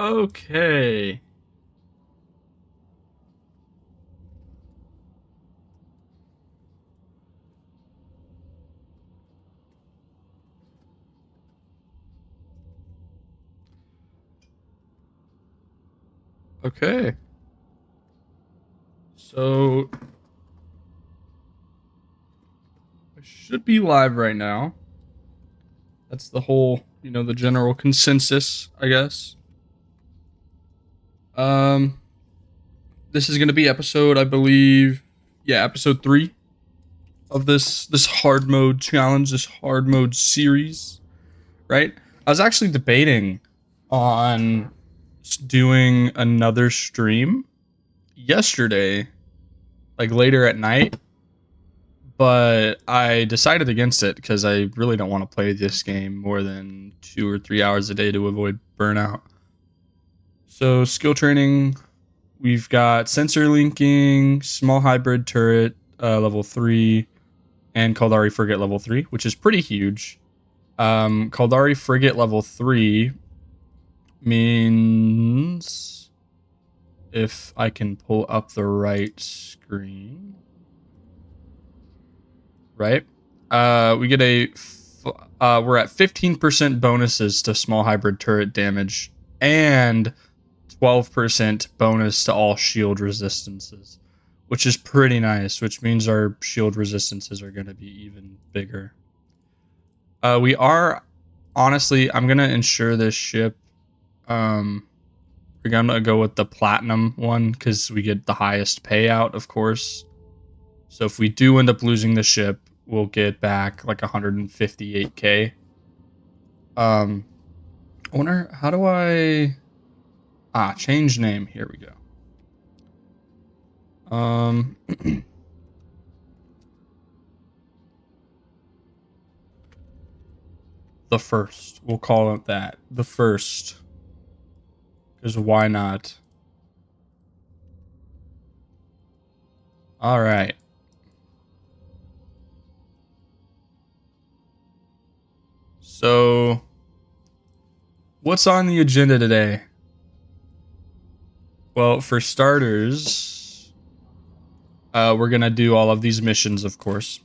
Okay. Okay. So I should be live right now. That's the whole, the general consensus, I guess. Um this is going to be episode, I believe, episode 3 of this hard mode challenge, this hard mode series, right? I was actually debating on doing another stream yesterday, like later at night, but I decided against it because I really don't want to play this game more than 2 or 3 hours a day to avoid burnout. So, skill training, we've got sensor linking, small hybrid turret, level 3, and Caldari frigate level 3, which is pretty huge. Caldari frigate level 3 means, if I can pull up the right screen, right? We get we're at 15% bonuses to small hybrid turret damage and 12% bonus to all shield resistances, which is pretty nice, which means our shield resistances are going to be even bigger. We are, honestly, I'm going to ensure this ship, we're going to go with the platinum one because we get the highest payout, of course. So if we do end up losing the ship, we'll get back like 158k. I wonder, how do I change name? Here we go. The first, we'll call it that, the first, because why not? All right. So what's on the agenda today? Well, for starters, we're gonna do all of these missions, of course.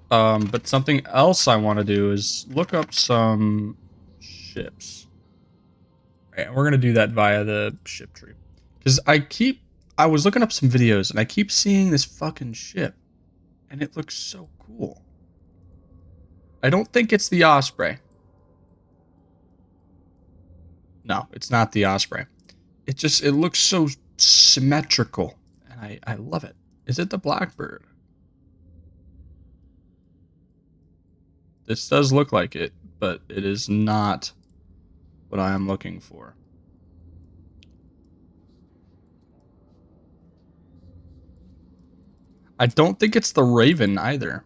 But something else I want to do is look up some ships. Right, we're gonna do that via the ship tree, because I was looking up some videos and I keep seeing this fucking ship, and it looks so cool. I don't think it's the Osprey. No, it's not the Osprey. It looks so symmetrical, and I love it. Is it the Blackbird? This does look like it, but it is not what I am looking for. I don't think it's the Raven either.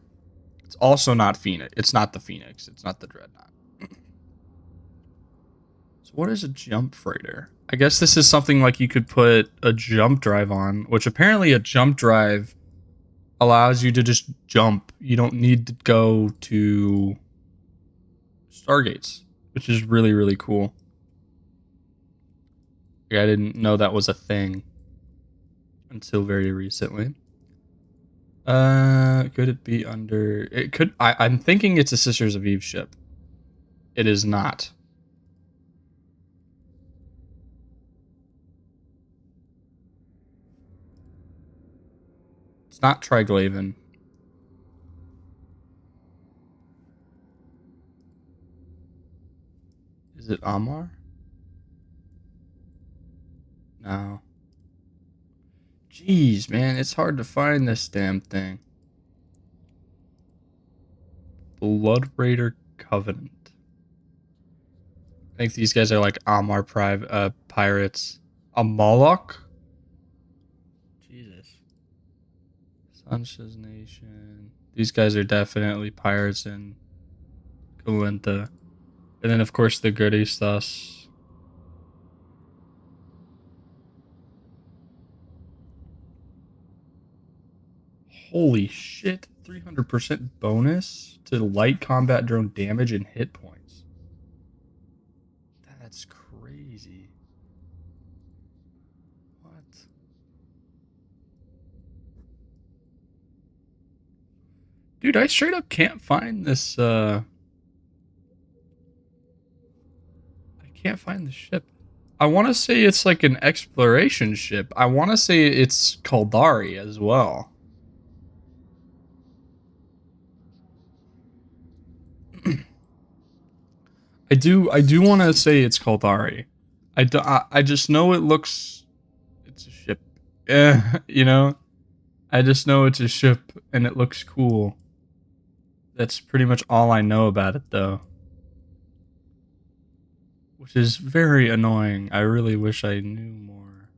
It's also not Phoenix. It's not the Phoenix. It's not the Dreadnought. So what is a jump freighter? I guess this is something like you could put a jump drive on, which apparently a jump drive allows you to just jump. You don't need to go to Stargates, which is really, really cool. I didn't know that was a thing until very recently. Could it be under? It could. I'm thinking it's a Sisters of Eve ship. It is not. It's not Triglaven. Is it Amar? No. Jeez, man, it's hard to find this damn thing. Blood Raider Covenant. I think these guys are like Amar pirates. A Moloch? Jesus. Sanchez Nation. These guys are definitely pirates in Galenta. And then, of course, the Gurdistas. Holy shit. 300% bonus to light combat drone damage and hit points. That's crazy. What? Dude, I straight up can't find this, I can't find the ship. I want to say it's like an exploration ship. I want to say it's Kaldari as well. I do want to say it's Kaldari. I just know it looks, it's a ship. You know? I just know it's a ship and it looks cool. That's pretty much all I know about it though. Which is very annoying. I really wish I knew more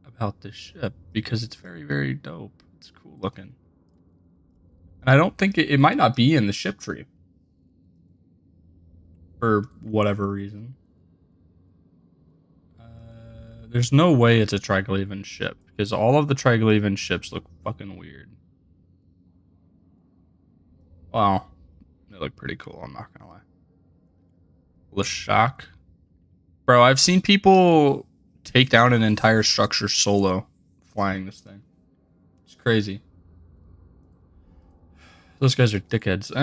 about this ship because it's very, very dope. It's cool looking. And I don't think it might not be in the ship tree. For whatever reason. There's no way it's a Triglavian ship because all of the Triglavian ships look fucking weird. Wow. They look pretty cool, I'm not gonna lie. Lashak. Bro, I've seen people take down an entire structure solo flying this thing. It's crazy. Those guys are dickheads.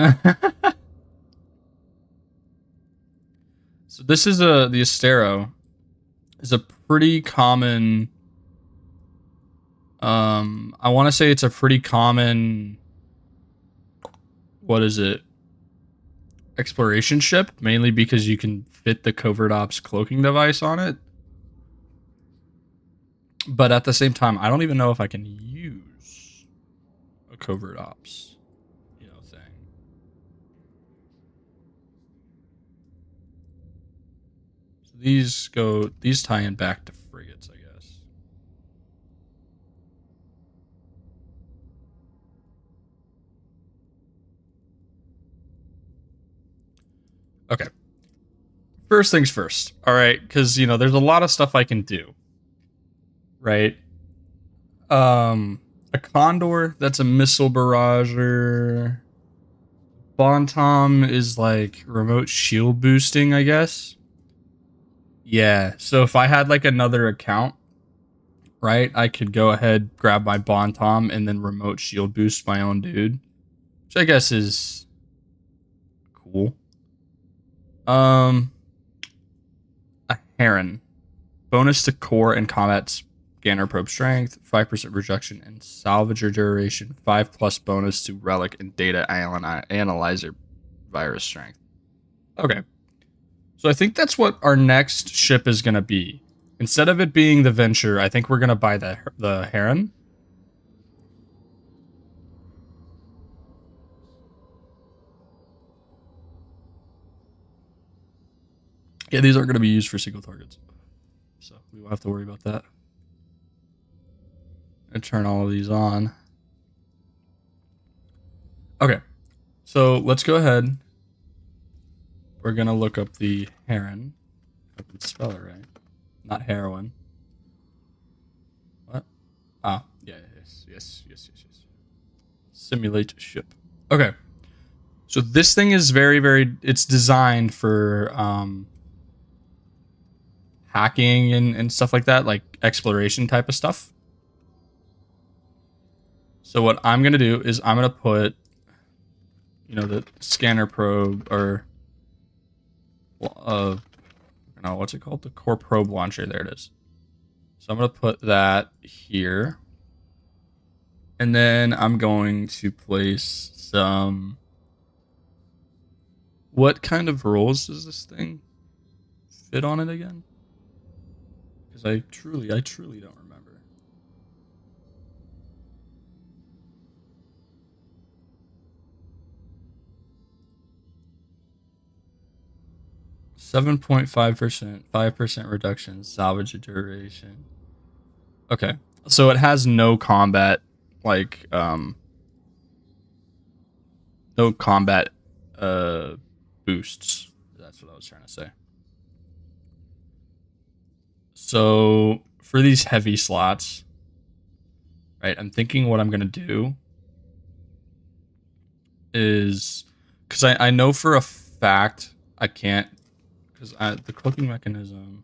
So this is the Astero is a pretty common I want to say it's a pretty common, what is it? Exploration ship, mainly because you can fit the covert ops cloaking device on it. But at the same time, I don't even know if I can use a covert ops, thing. So these tie in back to frigates, I guess. Okay. First things first. All right, because there's a lot of stuff I can do. Right. A Condor, that's a missile barrager. Bontom is like remote shield boosting, I guess. Yeah, so if I had like another account, right, I could go ahead, grab my Bontom, and then remote shield boost my own dude, which I guess is cool. A Heron. Bonus to core and combat scanner probe strength, 5% reduction and salvager duration, 5+ bonus to relic and data analyzer virus strength. Okay. So I think that's what our next ship is going to be. Instead of it being the Venture, I think we're going to buy the Heron. Yeah, these aren't going to be used for single targets. So we won't have to worry about that. And turn all of these on. Okay. So let's go ahead. We're going to look up the Heron. If I can spell it right. Not heroin. What? Ah, yeah, yes. Simulate ship. Okay. So this thing is very, very, it's designed for hacking and stuff like that, like exploration type of stuff. So what I'm going to do is I'm going to put, the scanner probe or, what's it called? The core probe launcher. There it is. So I'm going to put that here. And then I'm going to place some, what kind of rolls does this thing fit on it again? Because I truly don't remember. 7.5%, 5% reduction, salvage duration. Okay. So it has no combat, like, no combat boosts. That's what I was trying to say. So for these heavy slots, right, I'm thinking what I'm going to do is, because I know for a fact I can't, because the cloaking mechanism,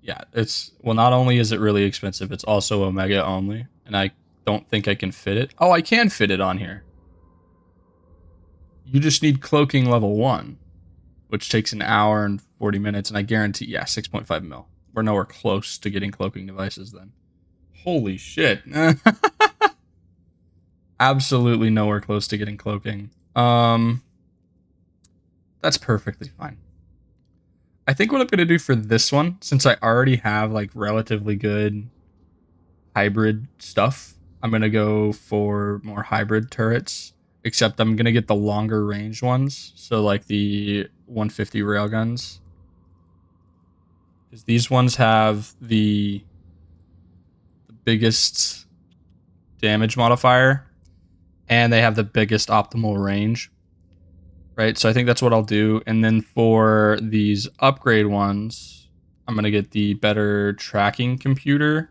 Yeah, it's, well, not only is it really expensive, it's also Omega only, and I don't think I can fit it. Oh, I can fit it on here. You just need cloaking level 1, which takes an hour and 40 minutes, and I guarantee, yeah, 6.5 mil. We're nowhere close to getting cloaking devices then. Holy shit. Absolutely nowhere close to getting cloaking. That's perfectly fine. I think what I'm going to do for this one, since I already have like relatively good hybrid stuff, I'm going to go for more hybrid turrets, except I'm going to get the longer range ones. So like the 150 railguns. Because these ones have the biggest damage modifier and they have the biggest optimal range. Right, so I think that's what I'll do. And then for these upgrade ones, I'm going to get the better tracking computer,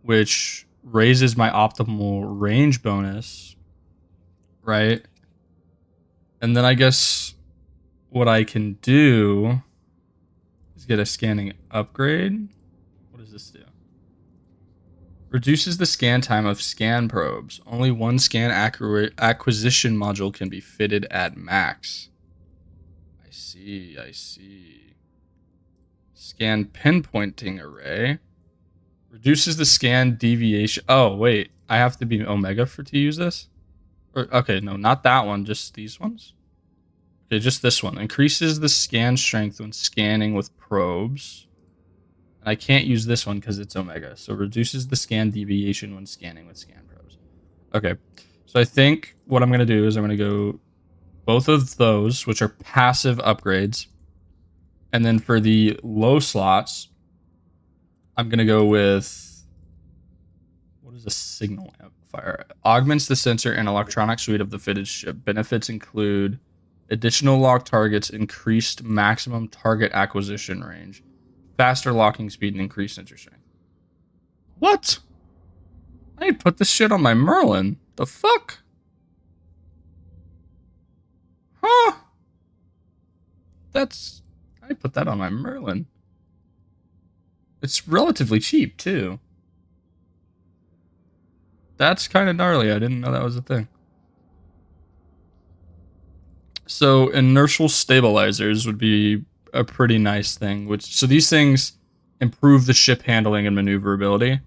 which raises my optimal range bonus, right? And then I guess what I can do is get a scanning upgrade. What does this do? Reduces the scan time of scan probes. Only one scan acquisition module can be fitted at max. I see. Scan pinpointing array. Reduces the scan deviation. Oh, wait. I have to be Omega to use this? Okay, no, not that one. Just these ones? Okay, just this one. Increases the scan strength when scanning with probes. And I can't use this one because it's Omega. So reduces the scan deviation when scanning with scan probes. Okay, so I think what I'm going to do is I'm going to go both of those, which are passive upgrades. And then for the low slots, I'm going to go with, what is a signal amplifier? Augments the sensor and electronic suite of the fitted ship. Benefits include additional lock targets, increased maximum target acquisition range, faster locking speed, and increased sensor strength. What? I need to put this shit on my Merlin. The fuck? Huh? I put that on my Merlin. It's relatively cheap, too. That's kind of gnarly. I didn't know that was a thing. So inertial stabilizers would be a pretty nice thing. So these things improve the ship handling and maneuverability.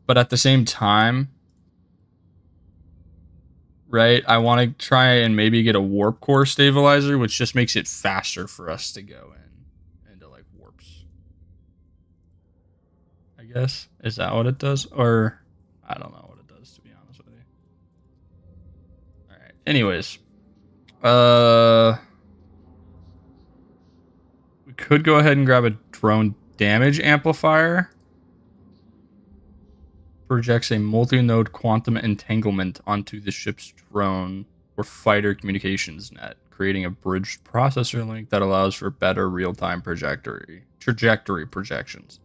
But at the same time, right, I want to try and maybe get a warp core stabilizer, which just makes it faster for us to go into like warps. I guess. Is that what it does? Or I don't know what it does, to be honest with you. Alright. Anyways. We could go ahead and grab a drone damage amplifier. Projects a multi-node quantum entanglement onto the ship's drone or fighter communications net, creating a bridged processor link that allows for better real-time trajectory projections.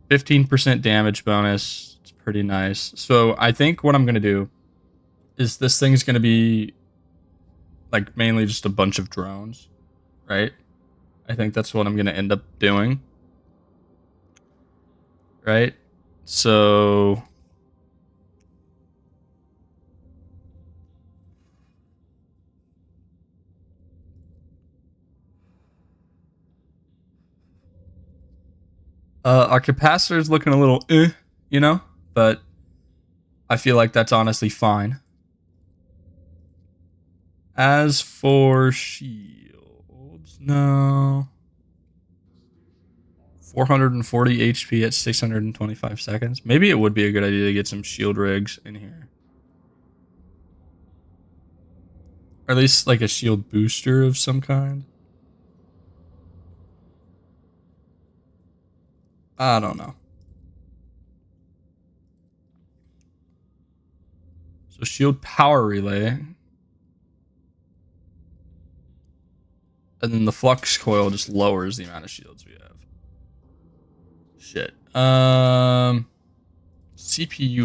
15% damage bonus. It's pretty nice. So I think what I'm going to do is this thing's going to be like mainly just a bunch of drones, right? I think that's what I'm going to end up doing. Right? So our capacitor is looking a little you know, but I feel like that's honestly fine. As for shields, no. 440 HP at 625 seconds. Maybe it would be a good idea to get some shield rigs in here. Or at least like a shield booster of some kind. I don't know. So shield power relay. And then the flux coil just lowers the amount of shields we have. Shit. CPU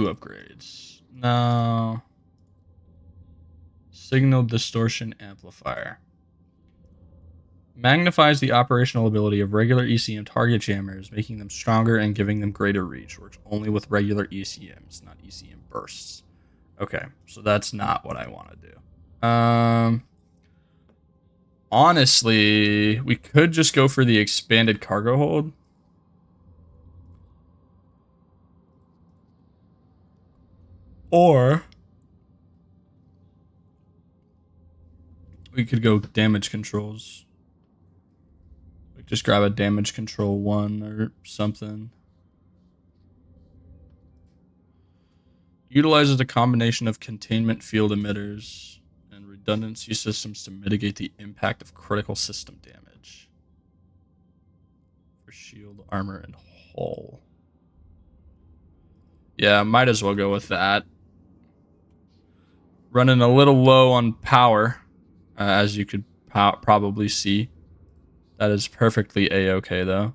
upgrades. No. Signal distortion amplifier. Magnifies the operational ability of regular ECM target jammers, making them stronger and giving them greater reach. Works only with regular ECMs, not ECM bursts. Okay, so that's not what I want to do. Honestly, we could just go for the expanded cargo hold. Or we could go damage controls. We could just grab a damage control 1 or something. Utilizes a combination of containment field emitters and redundancy systems to mitigate the impact of critical system damage. For shield, armor, and hull. Yeah, might as well go with that. Running a little low on power, as you could probably see. That is perfectly a-okay, though.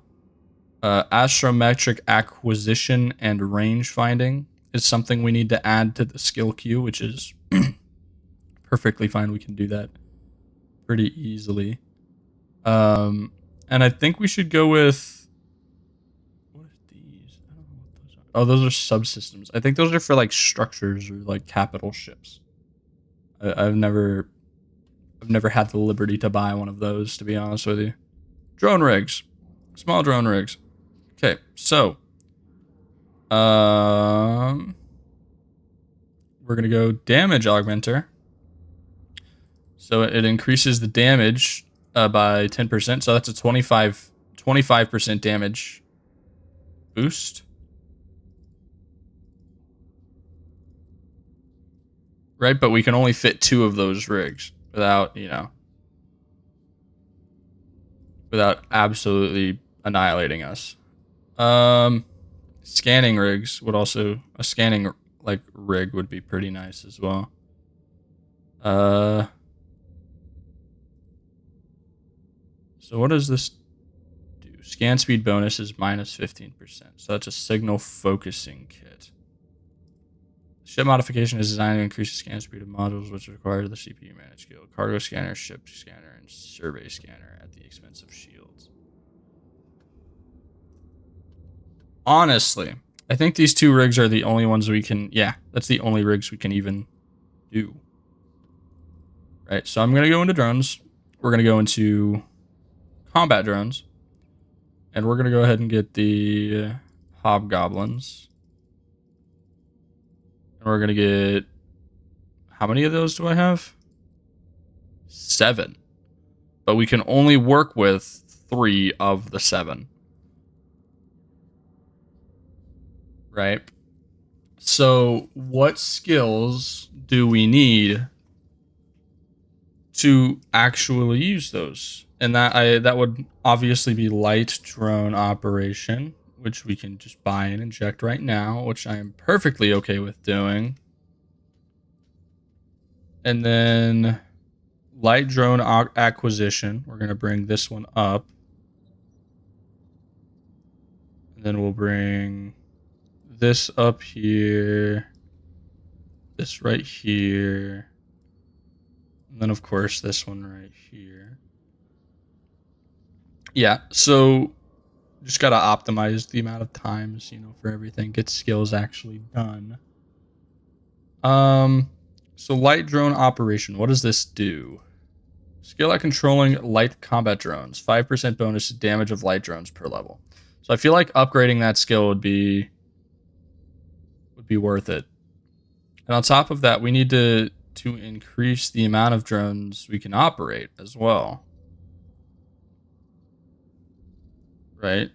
Astrometric acquisition and range finding is something we need to add to the skill queue, which is perfectly fine. We can do that pretty easily. And I think we should go with... What are these? I don't know what those are. Oh, those are subsystems. I think those are for, like, structures or, like, capital ships. I've never had the liberty to buy one of those, to be honest with you. Drone rigs. Small drone rigs. Okay, so we're gonna go damage augmenter. So it increases the damage by 10%. So that's a 25% damage boost. Right, but we can only fit 2 of those rigs without, you know, without absolutely annihilating us. Scanning rigs would also, a scanning like rig would be pretty nice as well. So what does this do? Scan speed bonus is minus 15%. So that's a signal focusing kit. Ship modification is designed to increase the scan speed of modules, which require the CPU managed skill. Cargo scanner, ship scanner, and survey scanner at the expense of shields. Honestly, I think these 2 rigs are the only ones we can... Yeah, that's the only rigs we can even do. Right, so I'm going to go into drones. We're going to go into combat drones. And we're going to go ahead and get the hobgoblins. And we're going to get... How many of those do I have? 7. But we can only work with 3 of the 7. Right? So what skills do we need to actually use those? And that would obviously be light drone operation, which we can just buy and inject right now, which I am perfectly okay with doing. And then light drone acquisition. We're going to bring this one up. And then we'll bring this up here. This right here. And then, of course, this one right here. Yeah, so just got to optimize the amount of times, you know, for everything. Get skills actually done. So light drone operation. What does this do? Skill at controlling light combat drones. 5% bonus to damage of light drones per level. So I feel like upgrading that skill would be worth it. And on top of that, we need to increase the amount of drones we can operate as well. Right?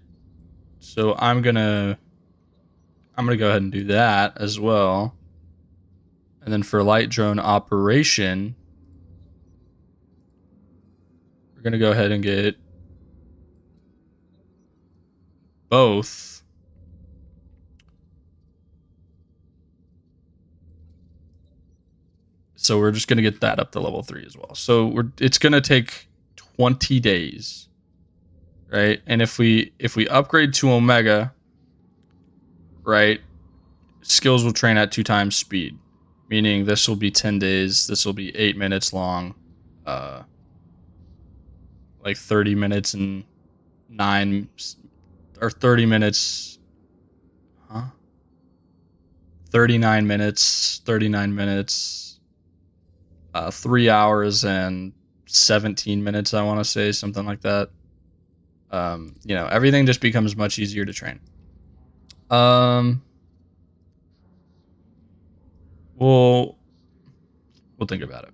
So I'm gonna go ahead and do that as well. And then for light drone operation, we're gonna go ahead and get both. So we're just gonna get that up to level 3 as well. So it's gonna take 20 days. Right? And if we upgrade to Omega, right, skills will train at 2 times speed. Meaning this will be 10 days, this will be 8 minutes long. like 30 minutes and 9 or 30 minutes, huh? 39 minutes, 3 hours and 17 minutes, I want to say, something like that. You know, everything just becomes much easier to train. We'll think about it.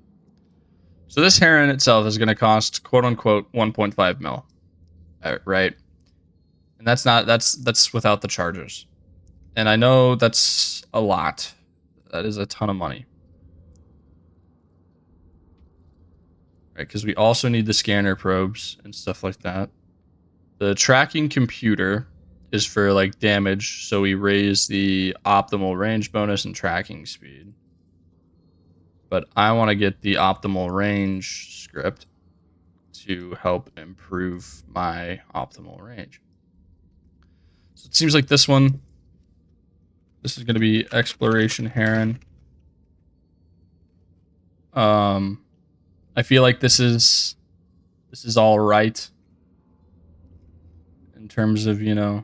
So this heron itself is going to cost quote unquote 1.5 mil, right? And that's without the chargers. And I know that's a lot. That is a ton of money. Right, because we also need the scanner probes and stuff like that. The tracking computer is for like damage, so we raise the optimal range bonus and tracking speed. But I want to get the optimal range script to help improve my optimal range. So it seems like this is going to be exploration heron. I feel like this is all right in terms of, you know,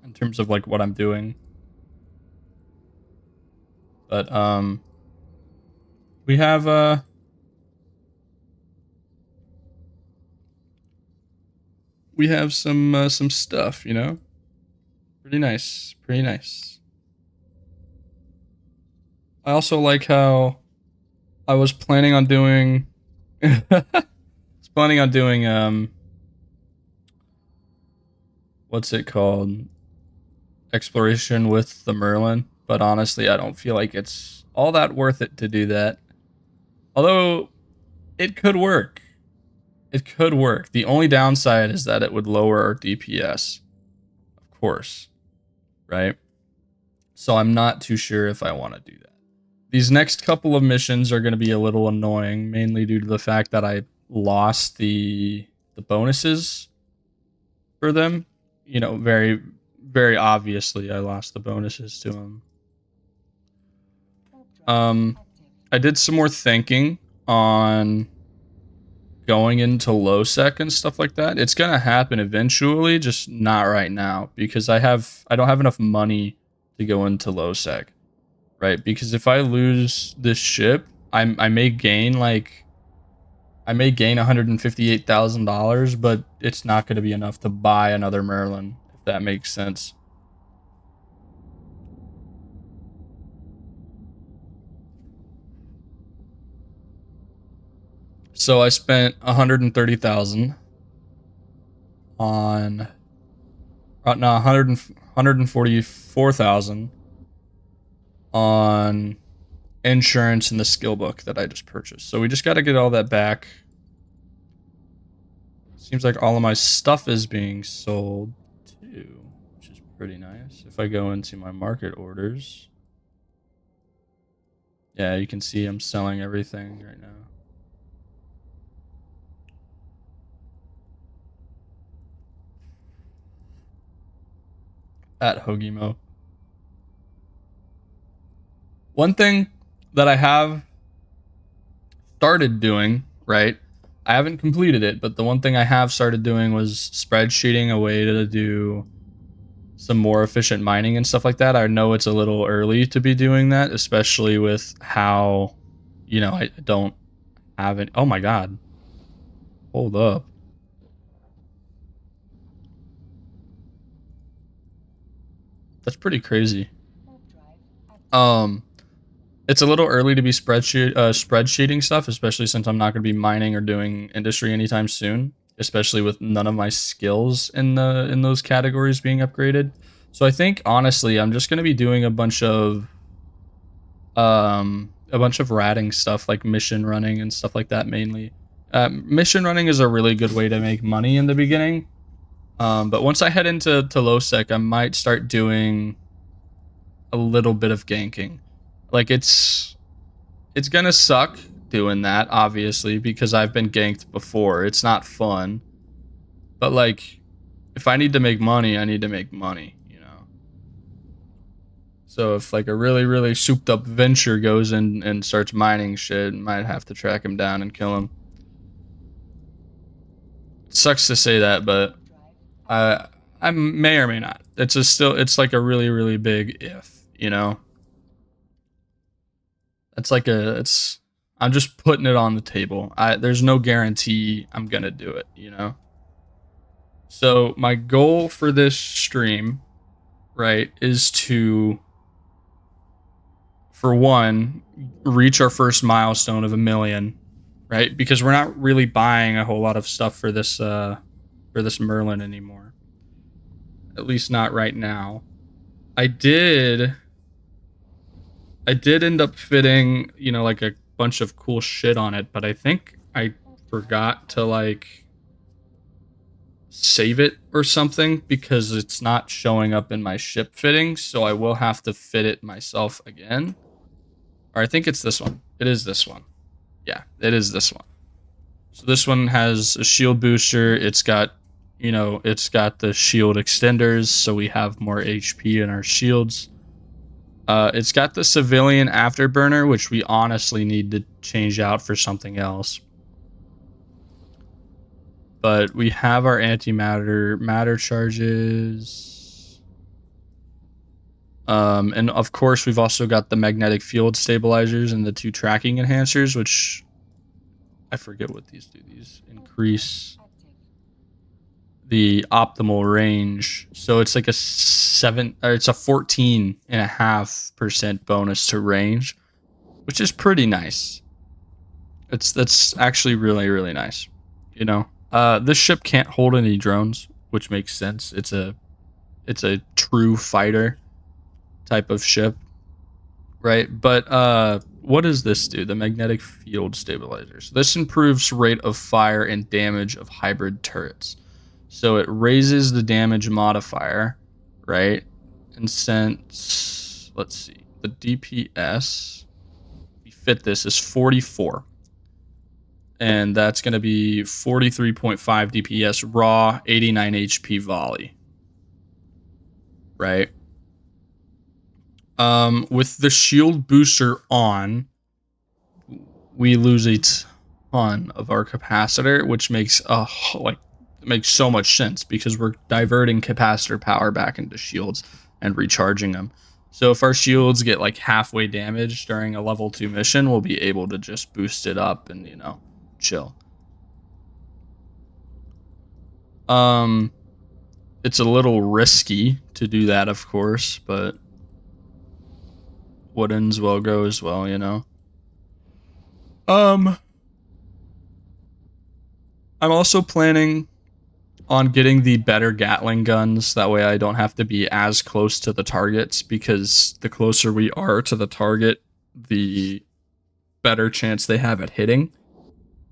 in terms of like what I'm doing. But we have some stuff, you know. Pretty nice. I also like how I was planning on doing what's it called? Exploration with the Merlin, but honestly, I don't feel like it's all that worth it to do that. Although it could work. The only downside is that it would lower our DPS. Of course. Right? So I'm not too sure if I want to do that. These next couple of missions are going to be a little annoying, mainly due to the fact that I lost the bonuses for them. You know, very, very obviously, I lost the bonuses to them. I did some more thinking on going into low sec and stuff like that. It's gonna happen eventually, just not right now, because I don't have enough money to go into low sec, right? Because if I lose this ship, I may gain $158,000, but it's not going to be enough to buy another Merlin, if that makes sense. So I spent 130,000 on 144,000 on insurance and the skill book that I just purchased. So we just got to get all that back. Seems like all of my stuff is being sold too, which is pretty nice. If I go into my market orders, yeah, you can see I'm selling everything right now. At Hogimo. One thing that I have started doing, right? I haven't completed it, but the one thing I have started doing was spreadsheeting a way to do some more efficient mining and stuff like that. I know it's a little early to be doing that, especially with how, you know, I don't have it. Oh my god. Hold up. That's pretty crazy. It's a little early to be spreadsheeting stuff, especially since I'm not going to be mining or doing industry anytime soon, especially with none of my skills in those categories being upgraded. So I think honestly, I'm just going to be doing a bunch of ratting stuff, like mission running and stuff like that mainly. Mission running is a really good way to make money in the beginning. But once I head into low sec, I might start doing a little bit of ganking. Like it's gonna suck doing that, obviously, because I've been ganked before. It's not fun. But like, if I need to make money, I need to make money, you know. So if like a really, really souped up venture goes in and starts mining shit, might have to track him down and kill him. It sucks to say that, but I may or may not. It's like a really, really big if, you know? I'm just putting it on the table. There's no guarantee I'm gonna do it, you know? So my goal for this stream, right, is to, for one, reach our first milestone of 1 million, right? Because we're not really buying a whole lot of stuff for this Merlin anymore. At least not right now. I did end up fitting, you know, like a bunch of cool shit on it, but I think I forgot to like save it or something because it's not showing up in my ship fittings, so I will have to fit it myself again. Or I think it's this one. It is this one. Yeah, it is this one. So this one has a shield booster. It's got, you know, it's got the shield extenders, so we have more HP in our shields. It's got the civilian afterburner, which we honestly need to change out for something else. But we have our matter charges. And of course, we've also got the magnetic field stabilizers and the 2 tracking enhancers, which I forget what these do. These increase the optimal range. So it's like it's a 14.5% bonus to range, which is pretty nice. That's actually really, really nice. You know, this ship can't hold any drones, which makes sense. It's a true fighter type of ship, right? But what does this do? The magnetic field stabilizers. This improves rate of fire and damage of hybrid turrets. So it raises the damage modifier, right? And since, let's see, the DPS, we fit this is 44. And that's going to be 43.5 DPS raw, 89 HP volley. Right? With the shield booster on, we lose a ton of our capacitor, which makes makes so much sense because we're diverting capacitor power back into shields and recharging them. So if our shields get like halfway damaged during a level 2 mission, we'll be able to just boost it up and, you know, chill. It's a little risky to do that, of course, but what ends well goes well, you know. I'm also planning on getting the better Gatling guns. That way I don't have to be as close to the targets, because the closer we are to the target, the better chance they have at hitting.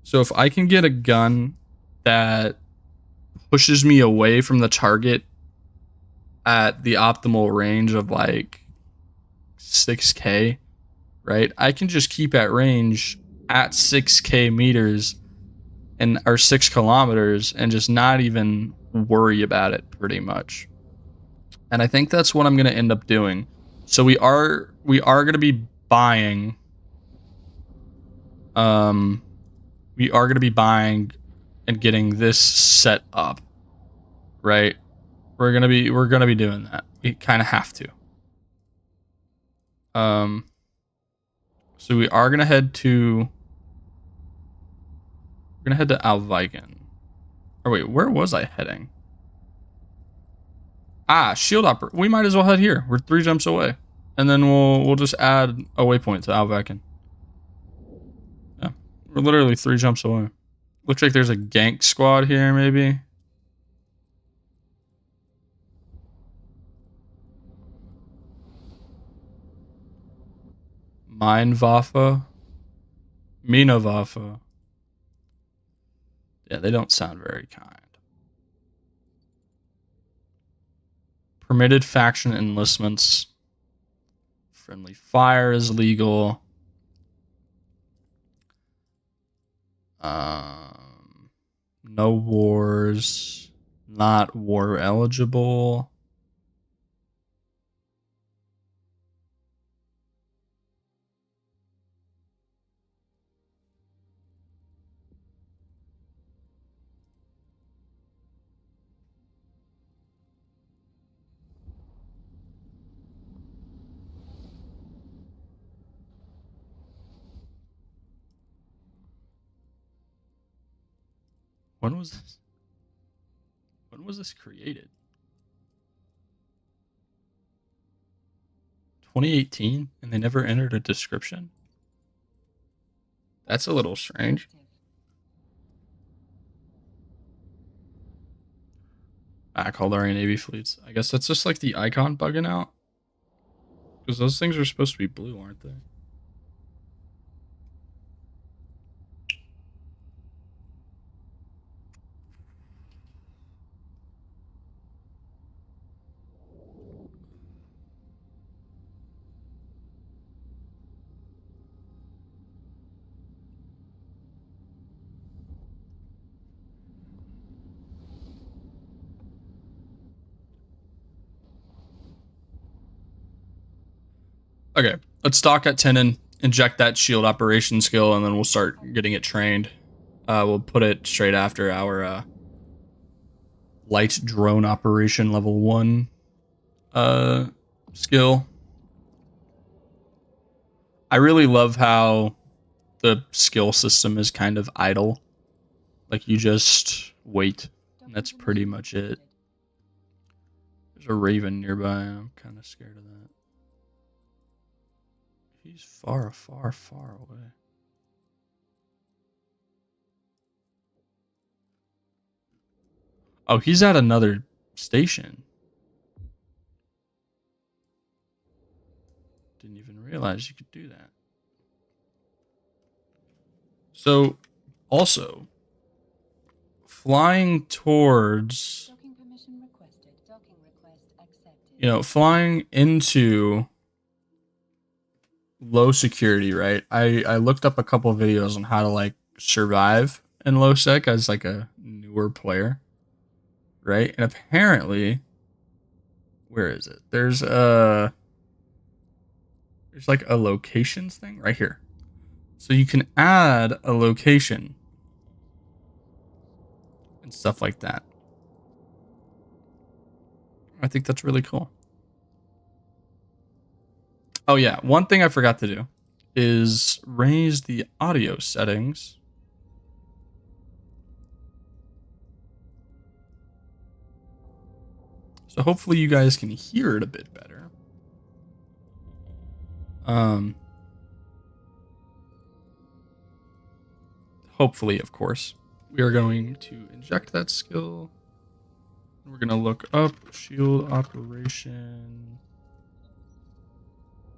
So if I can get a gun that pushes me away from the target at the optimal range of like 6K, right? I can just keep at range at 6K meters and or 6 kilometers and just not even worry about it pretty much. And I think that's what I'm going to end up doing. So we are going to be buying and getting this set up, right? We're going to be doing that. We kind of have to. So we are going to head to Alviken. Or wait, where was I heading? Shield opera. We might as well head here. We're 3 jumps away. And then we'll just add a waypoint to Alviken. Yeah. We're literally 3 jumps away. Looks like there's a gank squad here, maybe. Mine Vafa. Mina Vafa. Yeah, they don't sound very kind. Permitted faction enlistments. Friendly fire is legal. No wars. Not war eligible. When was this? When was this created? 2018, and they never entered a description? That's a little strange. Caldari Navy fleets. I guess that's just like the icon bugging out. Because those things are supposed to be blue, aren't they? Okay, let's dock at Tenon, inject that shield operation skill, and then we'll start getting it trained. We'll put it straight after our light drone operation level 1 skill. I really love how the skill system is kind of idle. Like, you just wait, and that's pretty much it. There's a raven nearby. I'm kind of scared of that. He's far, far, far away. Oh, he's at another station. Didn't even realize you could do that. So, also, flying towards, flying into low security, right? I looked up a couple of videos on how to like survive in low sec as like a newer player, right? And apparently, where is it? There's like a locations thing right here. So you can add a location and stuff like that. I think that's really cool. Oh yeah, one thing I forgot to do is raise the audio settings. So hopefully you guys can hear it a bit better. Hopefully, of course. We are going to inject that skill. We're going to look up shield operation.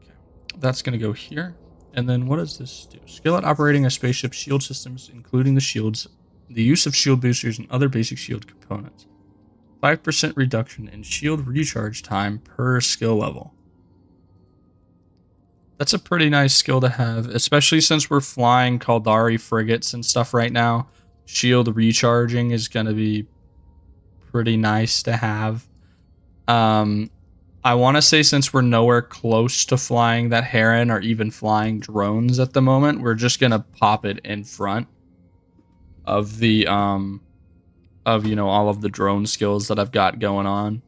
Okay. That's going to go here. And then what does this do? Skill at operating a spaceship shield systems, including the shields, the use of shield boosters and other basic shield components. 5% reduction in shield recharge time per skill level. That's a pretty nice skill to have, especially since we're flying Caldari frigates and stuff right now. Shield recharging is going to be pretty nice to have. I want to say since we're nowhere close to flying that Heron or even flying drones at the moment, we're just going to pop it in front of the, all of the drone skills that I've got going on.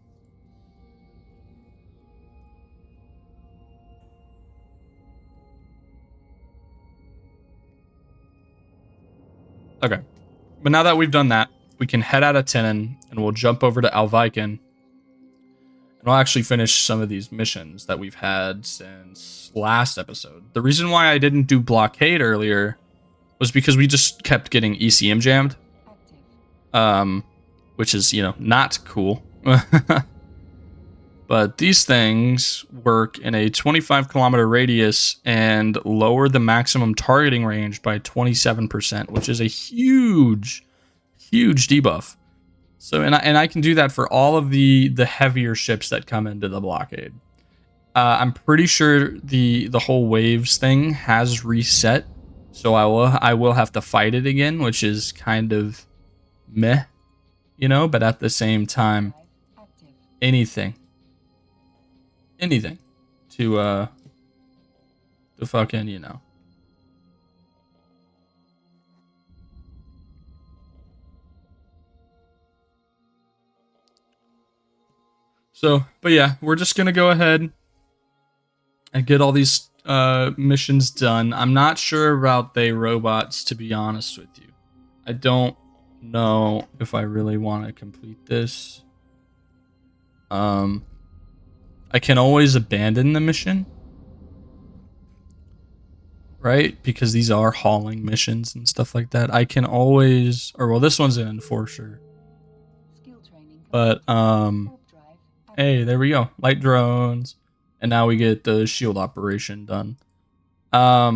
Okay. But now that we've done that, we can head out of Tenon and we'll jump over to Alviken. And we'll actually finish some of these missions that we've had since last episode. The reason why I didn't do Blockade earlier was because we just kept getting ECM jammed. Which is, not cool. But these things work in a 25-kilometer radius and lower the maximum targeting range by 27%, which is a huge, huge debuff. So, and I can do that for all of the heavier ships that come into the blockade. I'm pretty sure the whole waves thing has reset, so I will have to fight it again, which is kind of meh, but at the same time, anything to fucking, So, but yeah, we're just gonna go ahead and get all these missions done. I'm not sure about they robots, to be honest with you. I don't know if I really want to complete this. I can always abandon the mission, right? Because these are hauling missions and stuff like that. I can always, or well, this one's an enforcer. But hey, there we go. Light drones, and now we get the shield operation done. I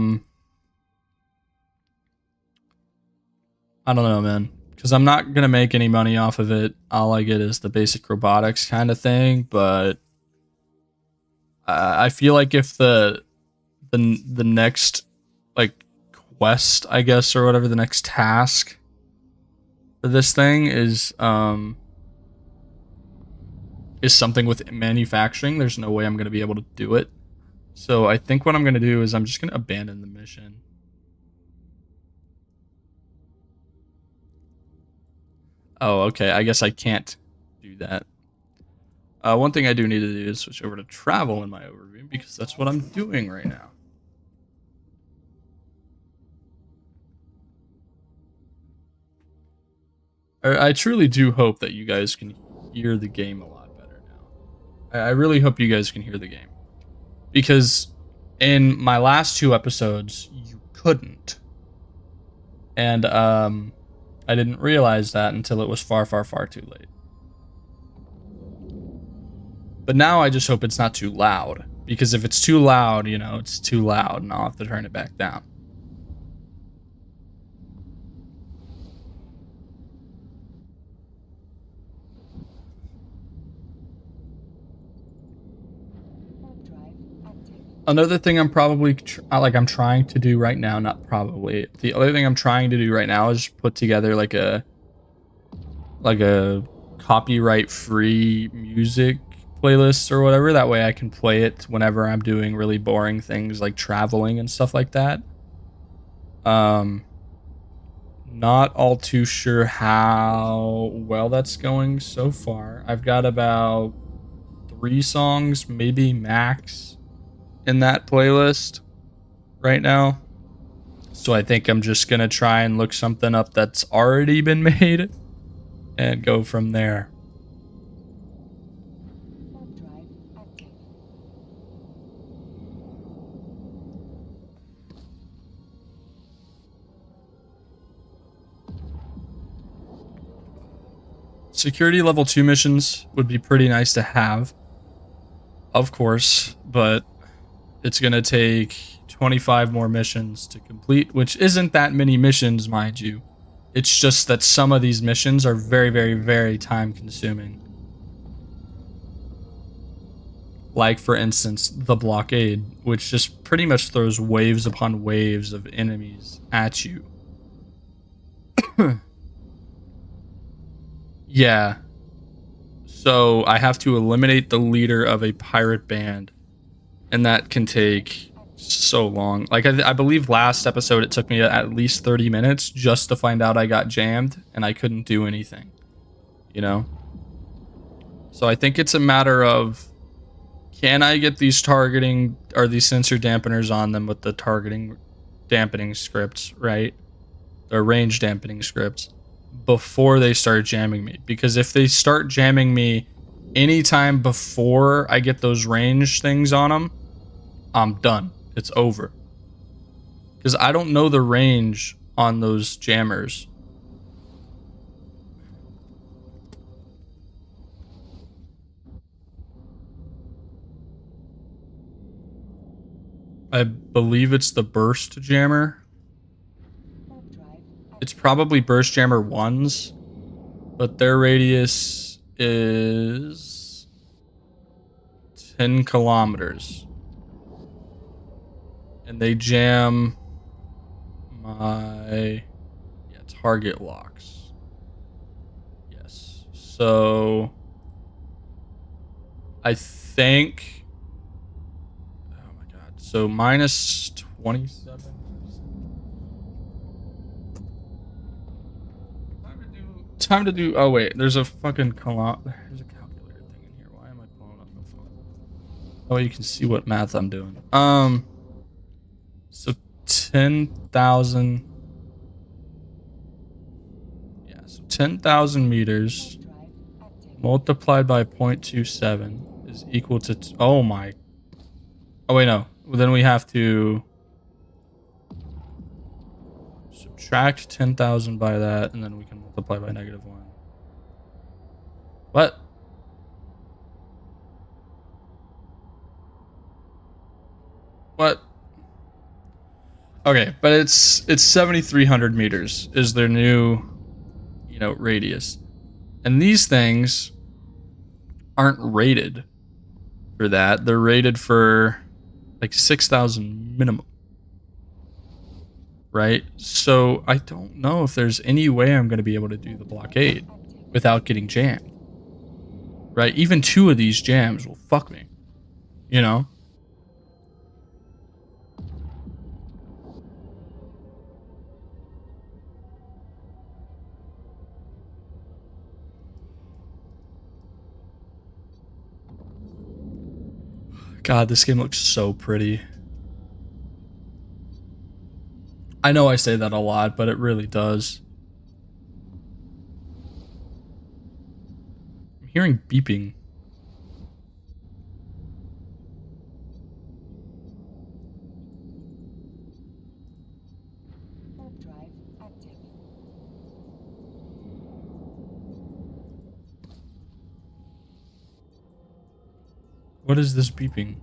don't know, man, because I'm not gonna make any money off of it. All I get is the basic robotics kind of thing. But I feel like if the next like quest, I guess, or whatever, the next task for this thing is something with manufacturing, there's no way I'm gonna be able to do it. So I think what I'm gonna do is I'm just gonna abandon the mission. Oh, okay. I guess I can't do that. One thing I do need to do is switch over to travel in my overview because that's what I'm doing right now. I truly do hope that you guys can hear the game a lot better now. I really hope you guys can hear the game. Because in my last 2 episodes, you couldn't. And I didn't realize that until it was far, far, far too late. But now I just hope it's not too loud. Because if it's too loud, you know, it's too loud and I'll have to turn it back down. Another thing I'm probably I'm trying to do right now, not probably. The other thing I'm trying to do right now is put together like a copyright free music playlist or whatever. That way I can play it whenever I'm doing really boring things like traveling and stuff like that. Not all too sure how well that's going so far. I've got about 3 songs, maybe max, in that playlist right now. So I think I'm just gonna try and look something up that's already been made and go from there. Security level 2 missions would be pretty nice to have, of course, but it's gonna take 25 more missions to complete, which isn't that many missions, mind you. It's just that some of these missions are very, very, very time consuming. Like, for instance, the blockade, which just pretty much throws waves upon waves of enemies at you. Yeah. So I have to eliminate the leader of a pirate band. And that can take so long. Like, I believe last episode it took me at least 30 minutes just to find out I got jammed and I couldn't do anything. You know? So I think it's a matter of, can I get these targeting or these sensor dampeners on them with the targeting dampening scripts, right? The range dampening scripts before they start jamming me. Because if they start jamming me anytime before I get those range things on them, I'm done. It's over. Because I don't know the range on those jammers. I believe it's the burst jammer. It's probably burst jammer 1s, but their radius is 10 kilometers. And they jam my target locks. Yes. So I think, oh my god. So minus 27. Time to do. Oh wait, there's a fucking there's a calculator thing in here. Why am I pulling up my phone? Oh, you can see what math I'm doing. So 10,000. Yeah, so 10,000 meters multiplied by 0.27 is equal to... oh my... oh wait, no. Well, then we have to subtract 10,000 by that, and then we can multiply by -1. What? What? Okay, but it's 7,300 meters is their new, you know, radius. And these things aren't rated for that. They're rated for like 6,000 minimum. Right? So I don't know if there's any way I'm going to be able to do the blockade without getting jammed. Right? Even 2 of these jams will fuck me. You know? God, this game looks so pretty. I know I say that a lot, but it really does. I'm hearing beeping. What is this beeping?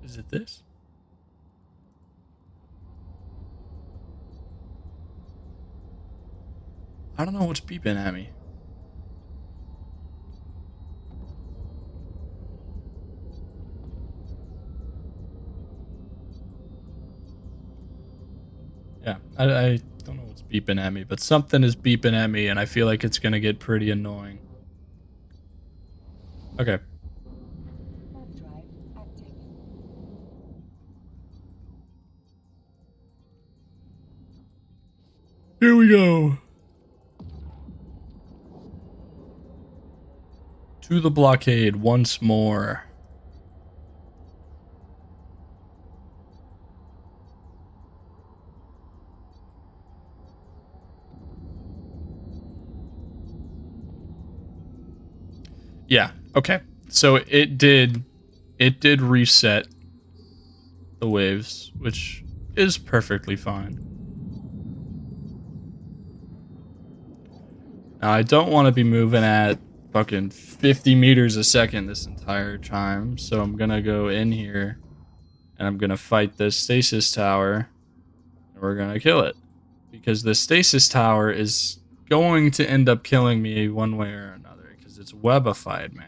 Is it this? I don't know what's beeping at me. Yeah, I don't know what's beeping at me, but something is beeping at me, and I feel like it's gonna get pretty annoying. Okay. Here we go. To the blockade once more. Yeah, okay. So it did reset the waves, which is perfectly fine. Now I don't want to be moving at fucking 50 meters a second this entire time, so I'm gonna go in here and I'm gonna fight this stasis tower and we're gonna kill it. Because the stasis tower is going to end up killing me one way or another because it's webified me.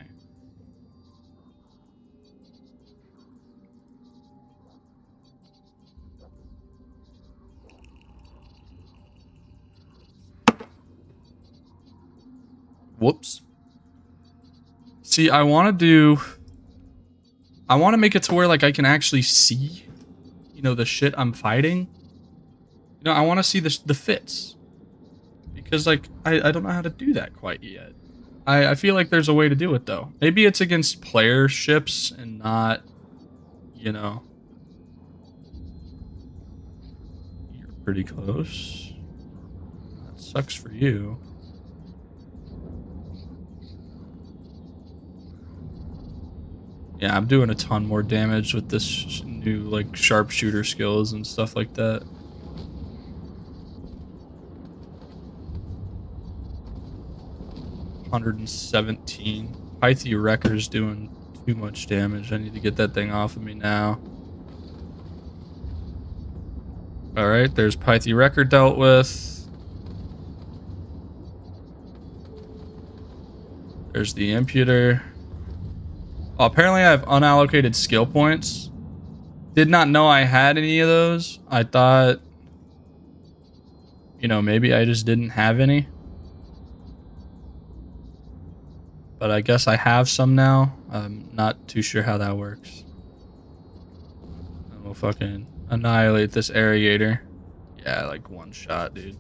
Whoops. See, I want to make it to where like I can actually see, you know, the shit I'm fighting. You know, I want to see the fits. Because like I don't know how to do that quite yet. I feel like there's a way to do it though. Maybe it's against player ships and not, you know. You're pretty close. That sucks for you. Yeah, I'm doing a ton more damage with this new, like, sharpshooter skills and stuff like that. $117. Pythia Wrecker's doing too much damage. I need to get that thing off of me now. Alright, there's Pythia Wrecker dealt with. There's the Imputer. Oh, apparently I have unallocated skill points. Did not know I had any of those. I thought, you know, maybe I just didn't have any. But I guess I have some now. I'm not too sure how that works. And we'll fucking annihilate this Irrigator. Yeah, like one shot, dude.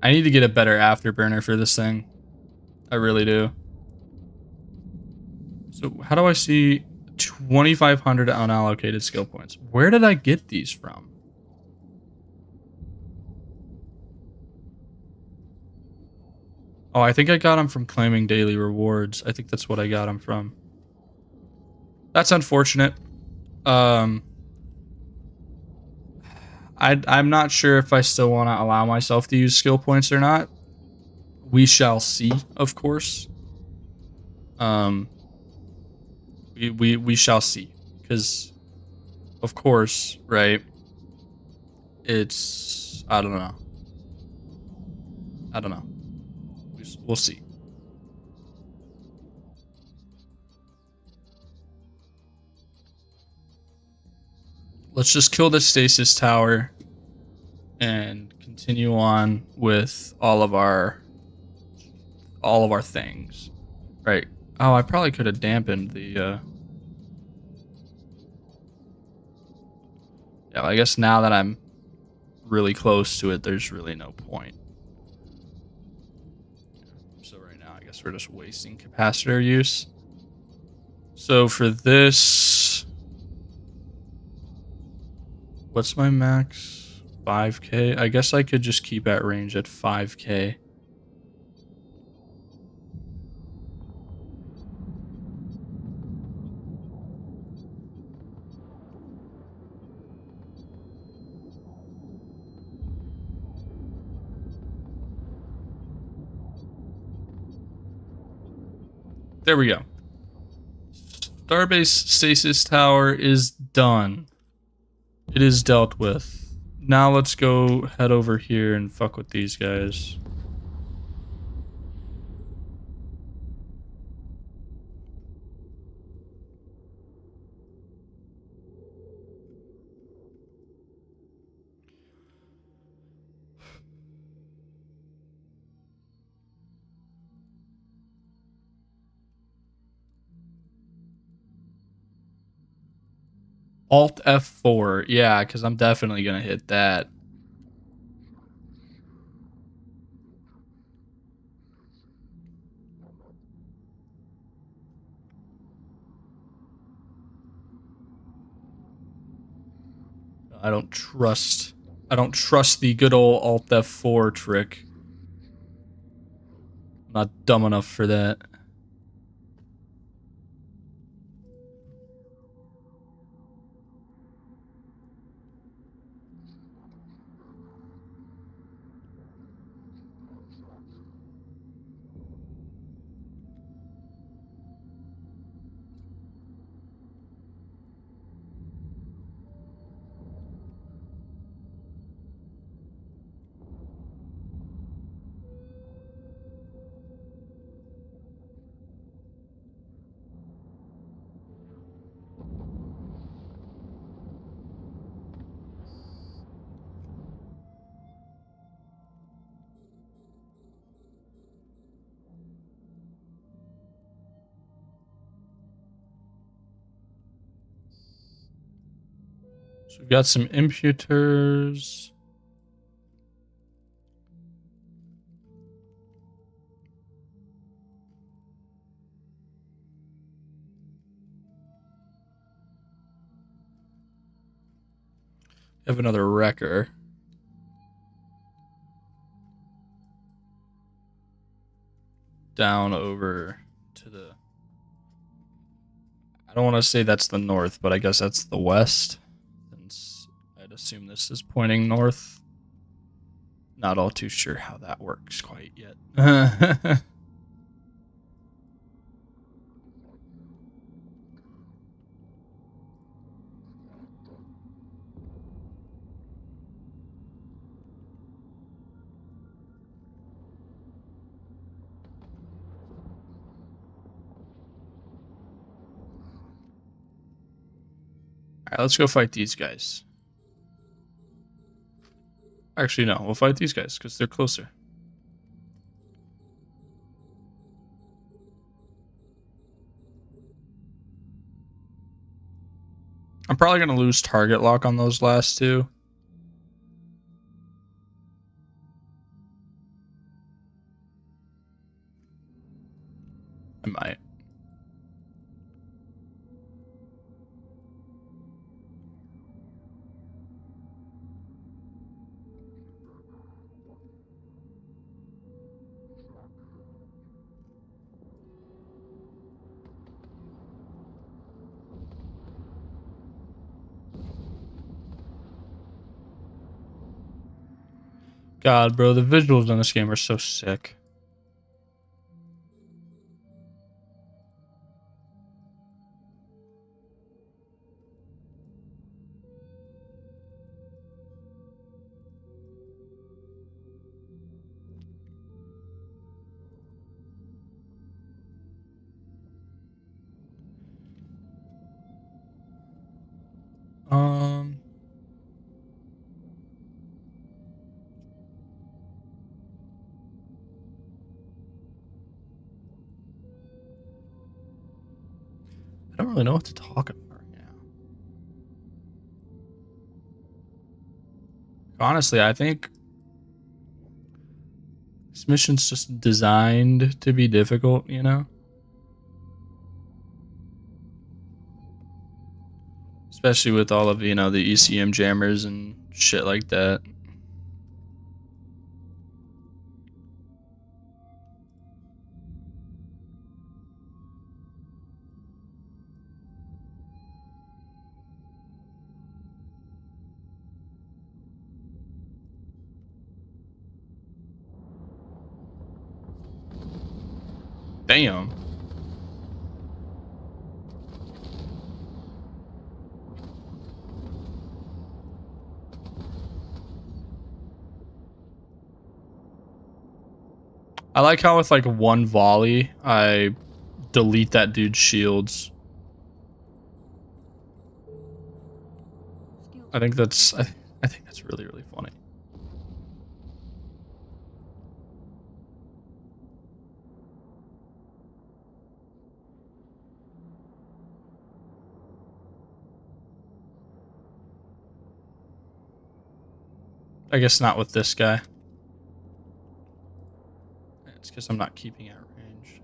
I need to get a better afterburner for this thing. I really do. So how do I see 2,500 unallocated skill points? Where did I get these from? Oh, I think I got him from claiming daily rewards. I think that's what I got him from. That's unfortunate. I'm not sure if I still want to allow myself to use skill points or not. We shall see, of course. Um, we shall see, because of course, right? It's I don't know. I don't know. We'll see. Let's just kill this stasis tower and continue on with all of our things. Right. Oh, I probably could have dampened the yeah, I guess now that I'm really close to it, there's really no point. So right now, I guess we're just wasting capacitor use. So for this, what's my max? 5K? I guess I could just keep at range at 5K. There we go. Starbase Stasis Tower is done. It is dealt with. Now let's go head over here and fuck with these guys. Alt F4. Yeah, because I'm definitely going to hit that. I don't trust the good old Alt F4 trick. I'm not dumb enough for that. So we've got some imputers. We have another wrecker. Down over to the... I don't want to say that's the north, but I guess that's the west. Since I'd assume this is pointing north. Not all too sure how that works quite yet. Alright, let's go fight these guys. Actually, no, we'll fight these guys because they're closer. I'm probably going to lose target lock on those last two. I might. God, bro, the visuals in this game are so sick. Um, I don't really know what to talk about right now. Honestly, I think this mission's just designed to be difficult, you know? Especially with all of, you know, the ECM jammers and shit like that. Damn. I like how with like one volley, I delete that dude's shields. I think that's really, really funny. I guess not with this guy. It's because I'm not keeping at range.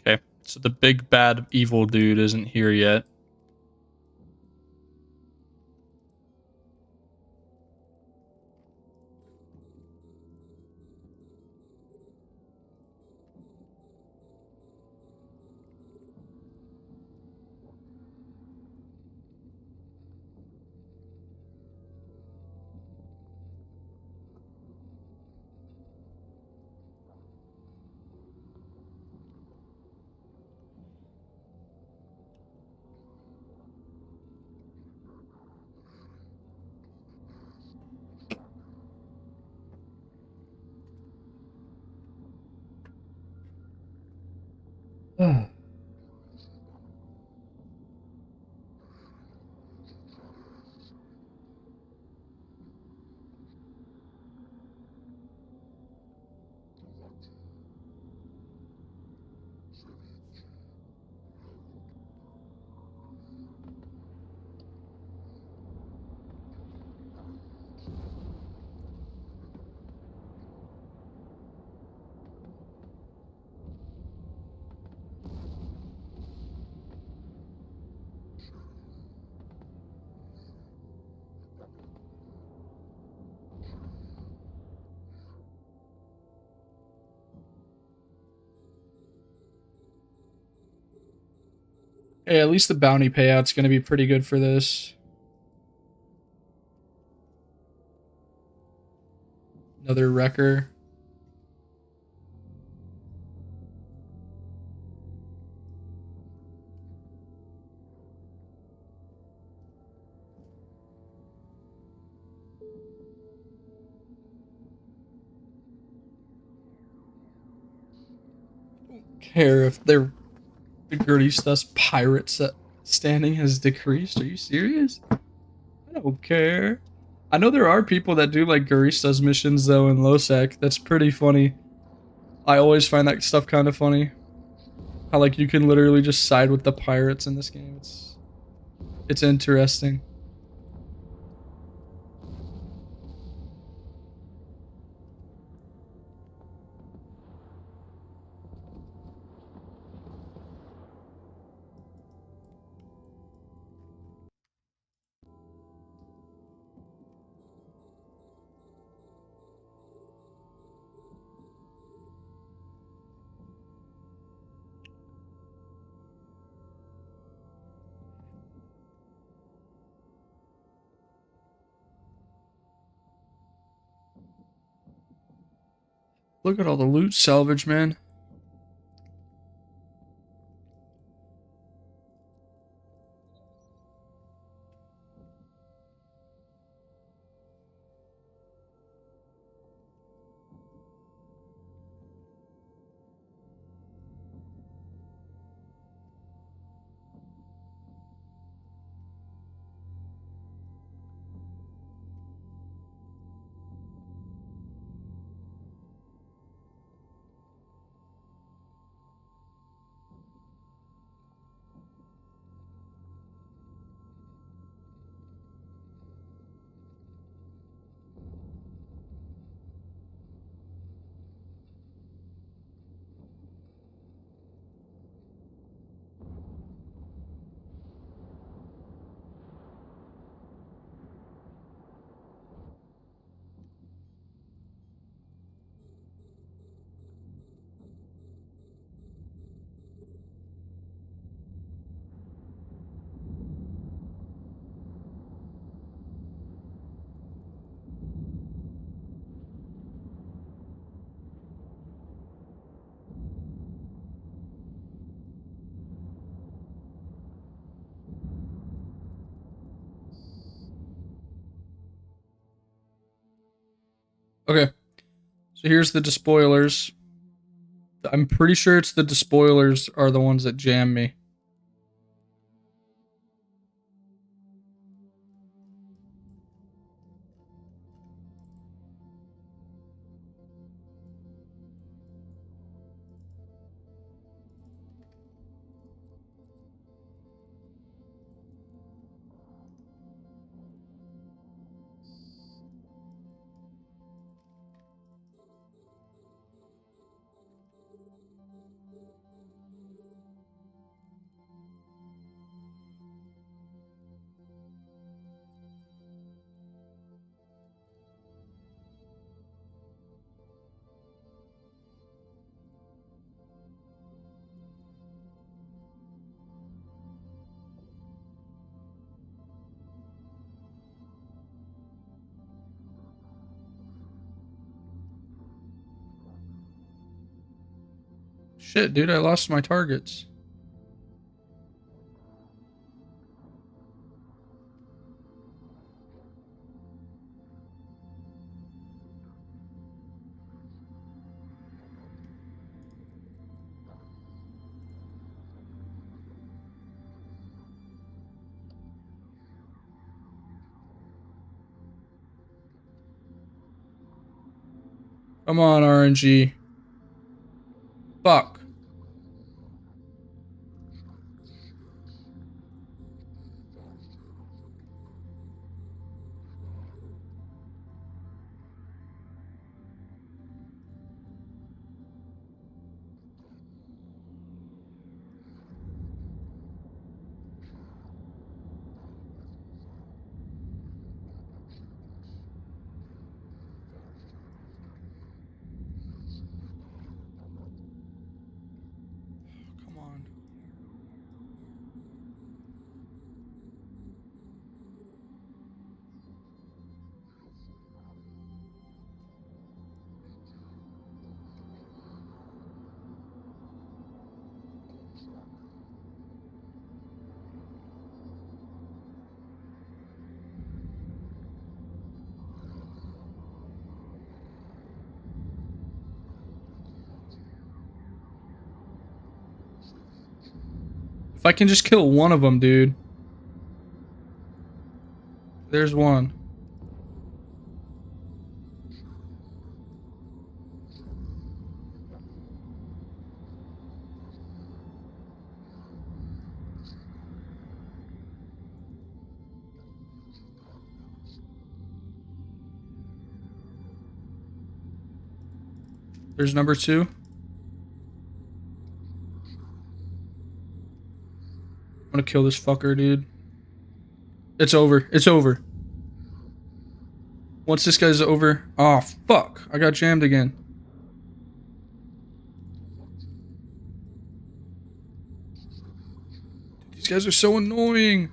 Okay, so the big bad evil dude isn't here yet. Hey, at least the bounty payout's going to be pretty good for this. Another wrecker. Don't care if they're the Gurdista's pirates standing has decreased. Are you serious? I don't care. I know there are people that do like Gurista's missions though in Losec. That's pretty funny. I always find that stuff kind of funny. How like you can literally just side with the pirates in this game. It's interesting. Look at all the loot salvage, man. Okay, so here's the despoilers. I'm pretty sure it's the despoilers are the ones that jam me. Shit, dude, I lost my targets. Come on, RNG. Fuck. Come on. If I can just kill one of them, dude. There's one. There's number two. I'm gonna kill this fucker, dude. It's over. It's over. Once this guy's over... Oh, fuck. I got jammed again. These guys are so annoying.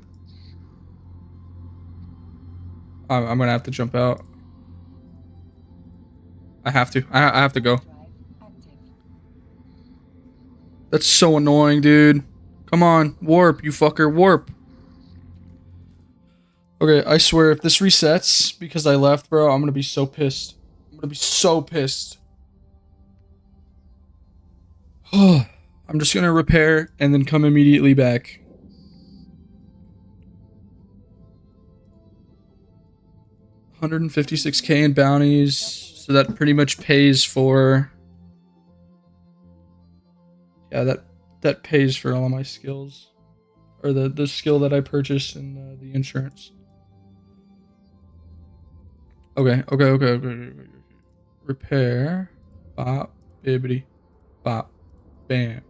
I'm gonna have to jump out. I have to. I have to go. That's so annoying, dude. Come on, warp, you fucker, warp. Okay, I swear, if this resets because I left, bro, I'm gonna be so pissed. I'm gonna be so pissed. I'm just gonna repair and then come immediately back. $156K in bounties, so that pretty much pays for... Yeah, that pays for all of my skills. Or the skill that I purchased and the insurance. Okay. Repair. Bop. Bibbity. Bop. Bam.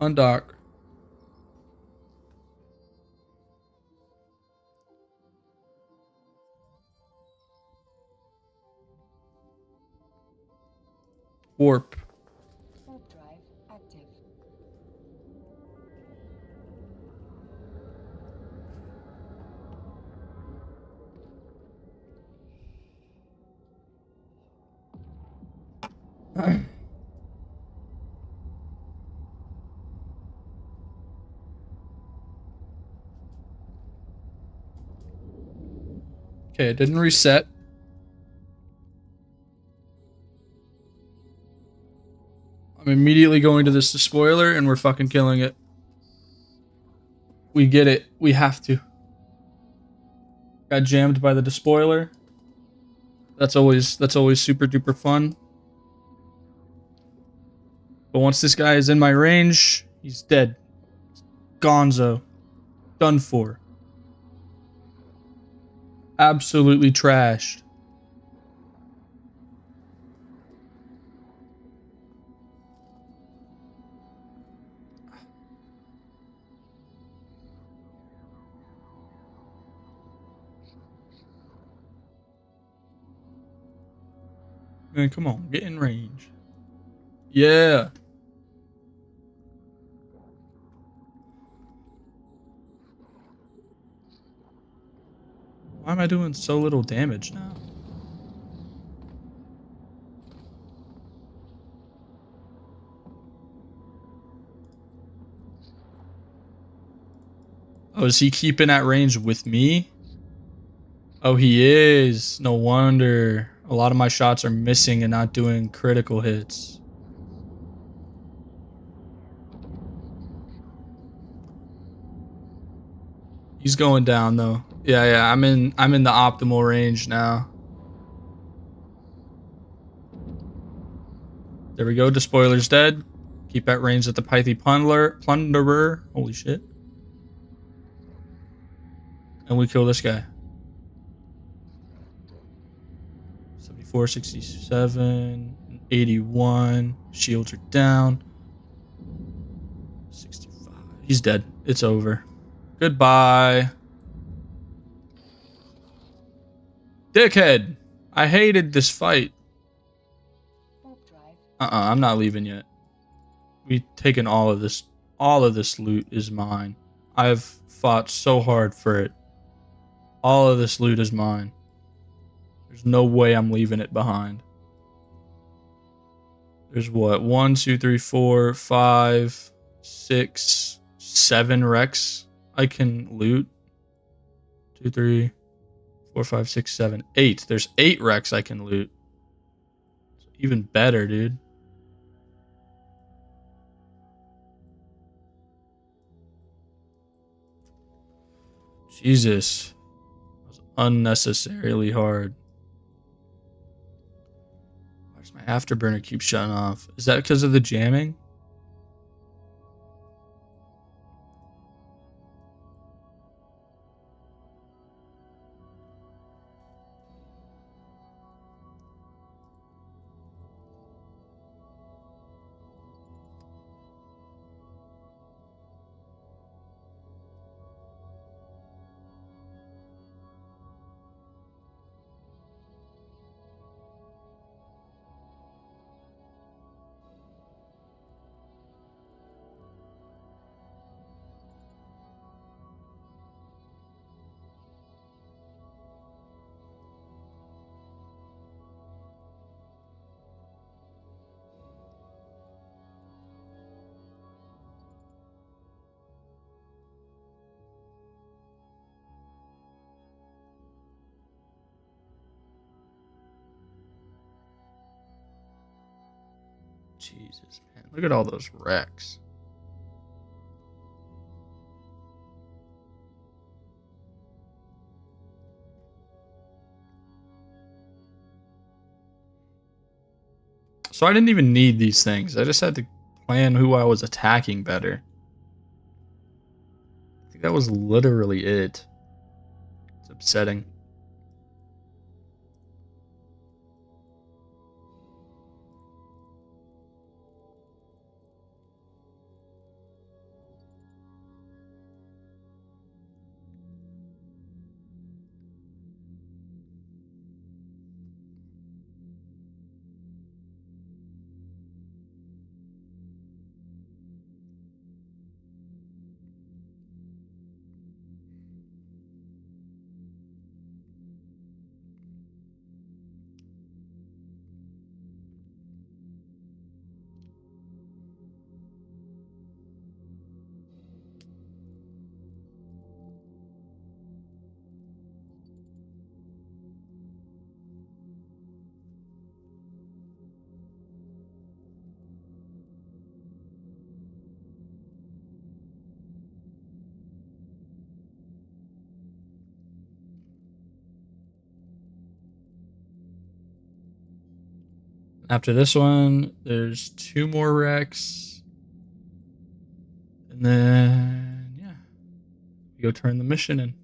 Undock. Warp. Warp drive active. Okay, it didn't reset. I'm immediately going to this despoiler and we're fucking killing it. We get it. We have to. Got jammed by the despoiler. That's always super duper fun. But once this guy is in my range, he's dead. Gonzo. Done for. Absolutely trashed. Man, come on, get in range. Yeah. Why am I doing so little damage now? Oh, is he keeping at range with me? Oh, he is. No wonder. A lot of my shots are missing and not doing critical hits. He's going down though. Yeah, I'm in the optimal range now. There we go. Despoiler's dead. Keep at range at the Pythie Plunderer. Holy shit. And we kill this guy. 74, 67, 81. Shields are down. 65. He's dead. It's over. Goodbye. Dickhead. I hated this fight. I'm not leaving yet. We've taken all of this. All of this loot is mine. I've fought so hard for it. All of this loot is mine. There's no way I'm leaving it behind. There's what? 1, 2, 3, 4, 5, 6, 7 wrecks I can loot. 2, 3, 4, 5, 6, 7, 8. There's 8 wrecks I can loot. Even better, dude. Jesus. That was unnecessarily hard. Why does my afterburner keep shutting off? Is that because of the jamming? Jesus, man. Look at all those wrecks. So I didn't even need these things. I just had to plan who I was attacking better. I think that was literally it. It's upsetting. After this one, there's 2 more wrecks. And then, yeah, we go turn the mission in.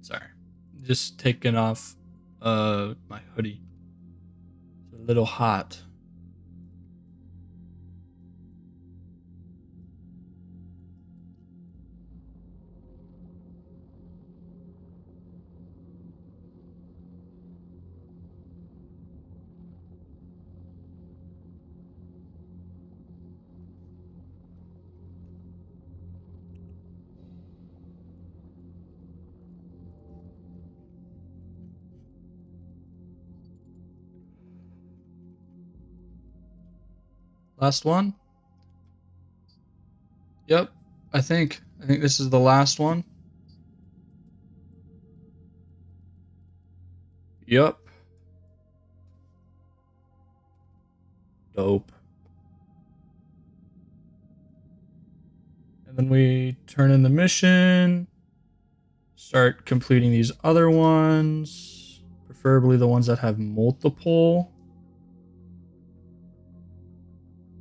Sorry. Just taking off my hoodie. It's a little hot. Last one? Yep. I think this is the last one. Yep. Dope. And then we turn in the mission. Start completing these other ones. Preferably the ones that have multiple.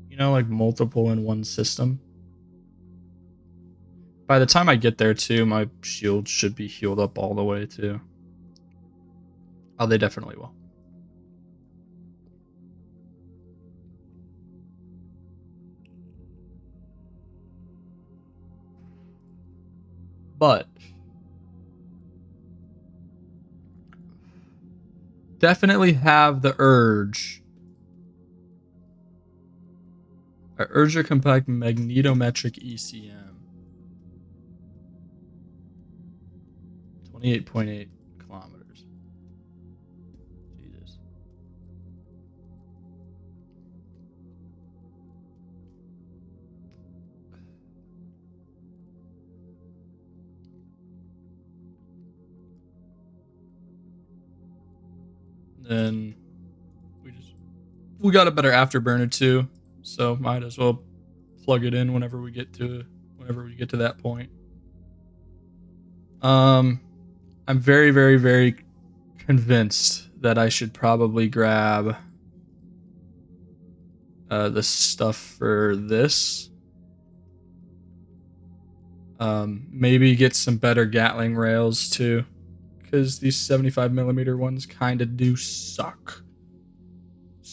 You know, like multiple in one system. By the time I get there too, my shield should be healed up all the way too. Oh, they definitely will. But definitely have the urge. I urge to compact magnetometric ECM. 28.8 kilometers. Jesus. Then we got a better afterburner too, so might as well plug it in whenever we get to that point. I'm very, very, very convinced that I should probably grab the stuff for this. Maybe get some better Gatling rails too, because these 75mm ones kind of do suck.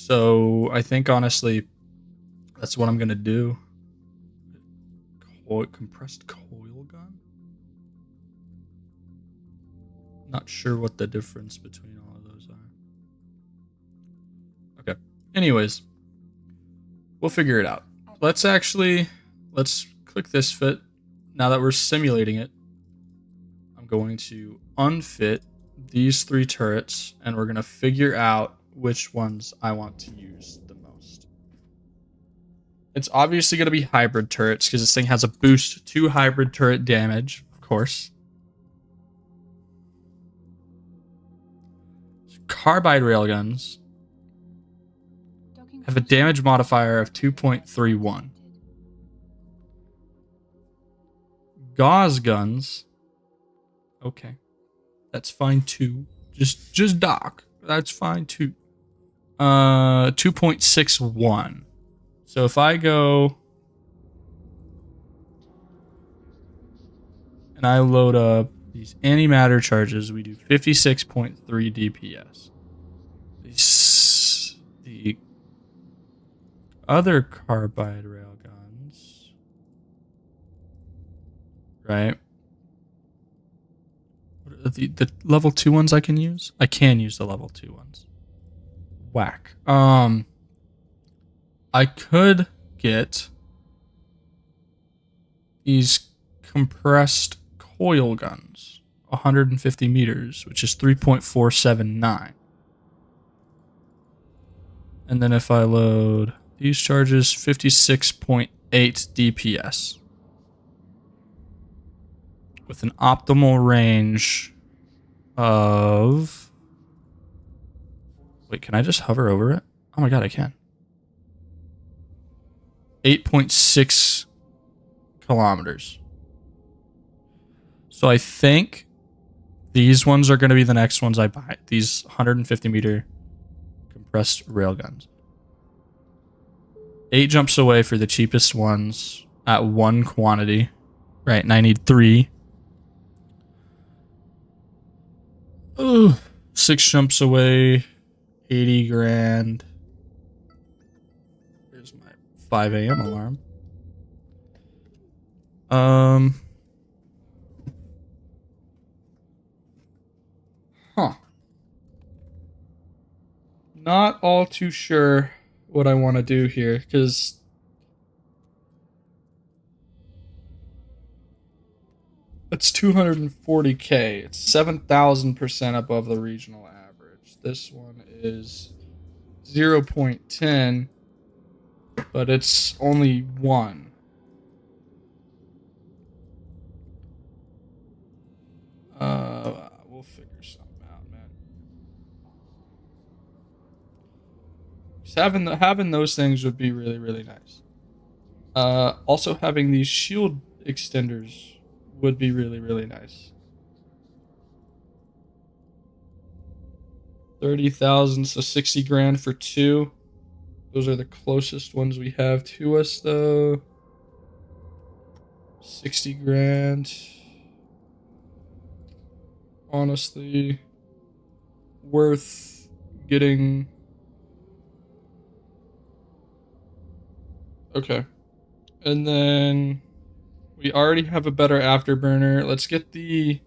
So I think honestly, that's what I'm gonna do. Compressed coil gun? Not sure what the difference between all of those are. Okay. Anyways, we'll figure it out. Let's click this fit. Now that we're simulating it, I'm going to unfit these 3 turrets, and we're gonna figure out which ones I want to use the most. It's obviously gonna be hybrid turrets because this thing has a boost to hybrid turret damage, of course. Carbide railguns have a damage modifier of 2.31. Gauze guns, okay, that's fine too. Just dock, that's fine too. 2.61. So if I go and I load up these antimatter charges, we do 56.3 DPS. The other carbide railguns, right? What are the level 2 ones I can use? I can use the level 2 ones. Whack. I could get these compressed coil guns, 150 meters, which is 3.479. And then if I load these charges, 56.8 DPS. With an optimal range of... Wait, can I just hover over it? Oh my god, I can. 8.6 kilometers. So I think these ones are going to be the next ones I buy. These 150 meter compressed railguns. 8 jumps away for the cheapest ones at 1 quantity. Right, and I need 3. Ooh, 6 jumps away, 80 grand. There's my 5 a.m. alarm. Not all too sure what I want to do here, because it's 240k. It's 7,000% above the regional average. This one is 0.10, but it's only 1. We'll figure something out, man. Just having those things would be really, really nice. Also having these shield extenders would be really, really nice. 30,000, so 60 grand for 2. Those are the closest ones we have to us, though. 60 grand. Honestly, worth getting. Okay. And then we already have a better afterburner. Let's get the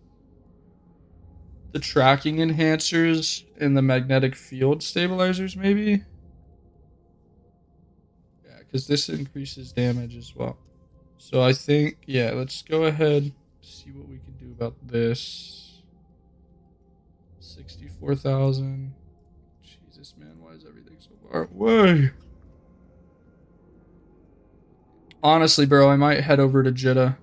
tracking enhancers and the magnetic field stabilizers, maybe. Yeah, because this increases damage as well. So I think, yeah, let's go ahead, see what we can do about this. 64,000. Jesus, man, why is everything so far away? Honestly, bro, I might head over to Jita.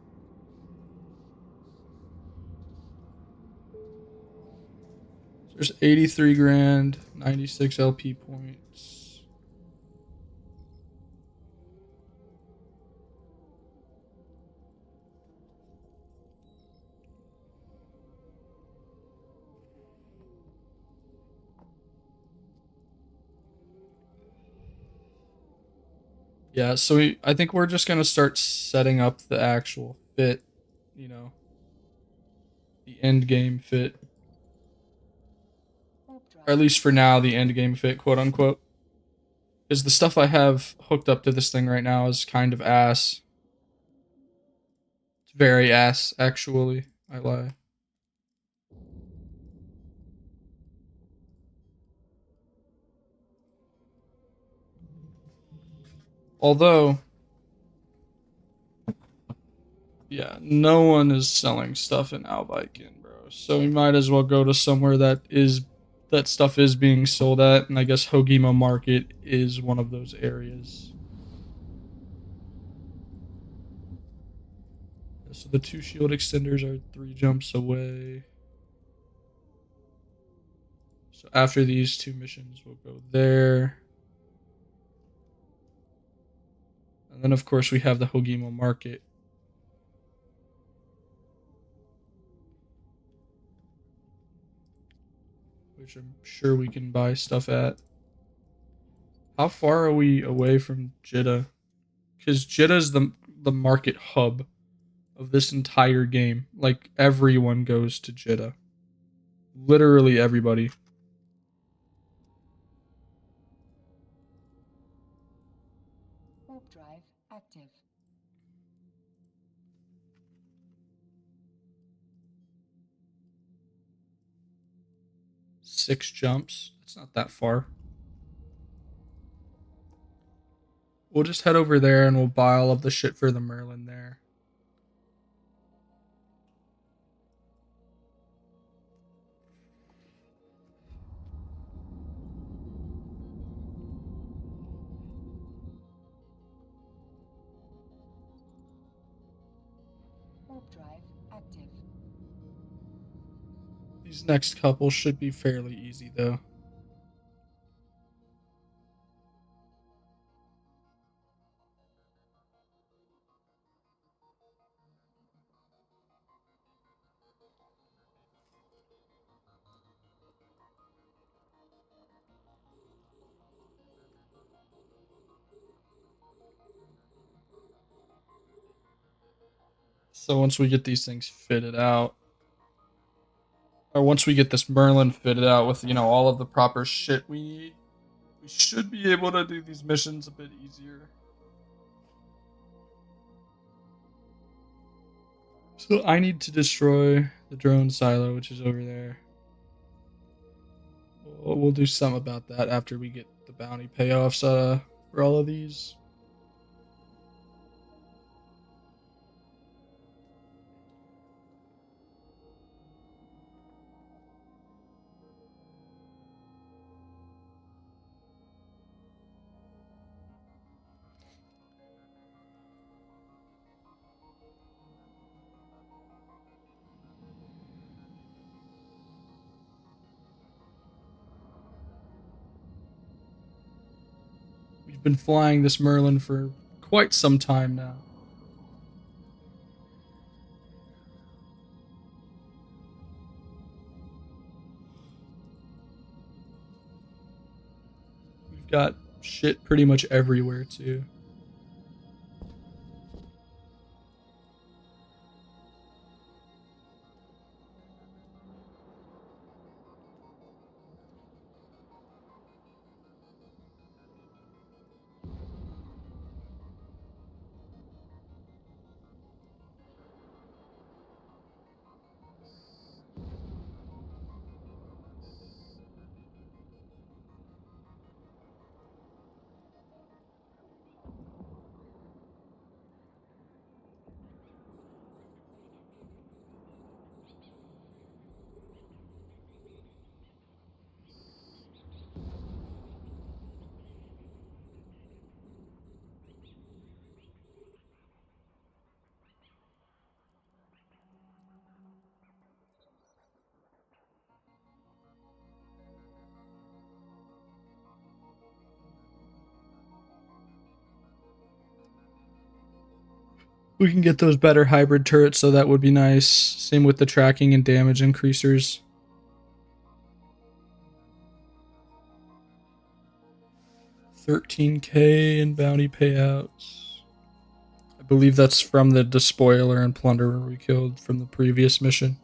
There's 83 grand, 96 LP points. Yeah, so I think we're just going to start setting up the actual fit, you know, the end game fit. Or at least for now, the end game fit, quote unquote. Because the stuff I have hooked up to this thing right now is kind of ass. It's very ass, actually. I lie. Although, yeah, no one is selling stuff in Albiken, bro. So we might as well go to somewhere that stuff is being sold at, and I guess Hogima Market is one of those areas. So the 2 shield extenders are 3 jumps away. So after these 2 missions, we'll go there. And then, of course, we have the Hogima Market. Which I'm sure we can buy stuff at. How far are we away from Jita? Because Jita is the market hub of this entire game. Like, everyone goes to Jita. Literally everybody. Warp drive active. 6 jumps. It's not that far. We'll just head over there and we'll buy all of the shit for the Merlin there. Warp drive active. These next couple should be fairly easy, though. So once we get these things fitted out, or once we get this Merlin fitted out with, all of the proper shit we need, we should be able to do these missions a bit easier. So I need to destroy the drone silo, which is over there. We'll do some about that after we get the bounty payoffs for all of these. We've been flying this Merlin for quite some time now. We've got shit pretty much everywhere, too. We can get those better hybrid turrets, so that would be nice. Same with the tracking and damage increasers. $13K in bounty payouts. I believe that's from the despoiler and plunderer we killed from the previous mission.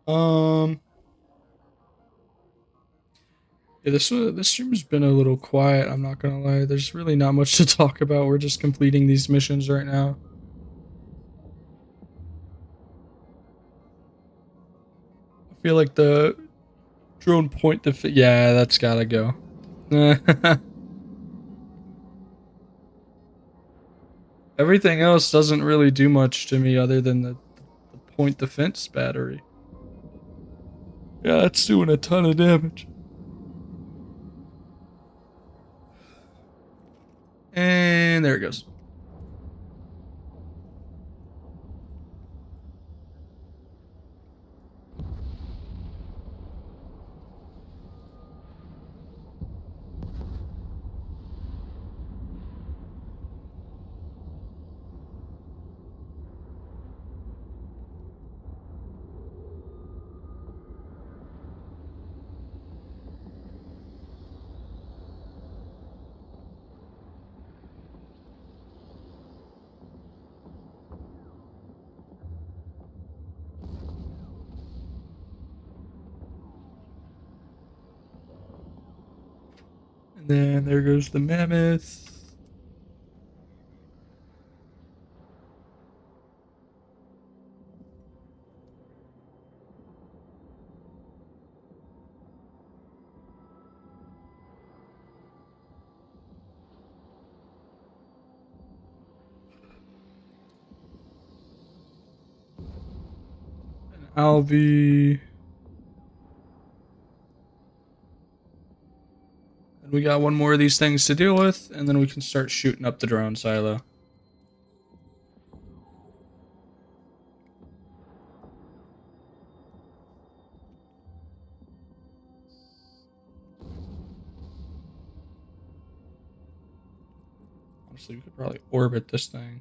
Um, yeah, this stream has been a little quiet. I'm not gonna lie. There's really not much to talk about. We're just completing these missions right now. I feel like the drone point yeah, that's gotta go. Everything else doesn't really do much to me other than the point defense battery. Yeah, that's doing a ton of damage. And there it goes. And then there goes the mammoth. And Alvi. And we got one more of these things to deal with, and then we can start shooting up the drone silo. Honestly, we could probably orbit this thing.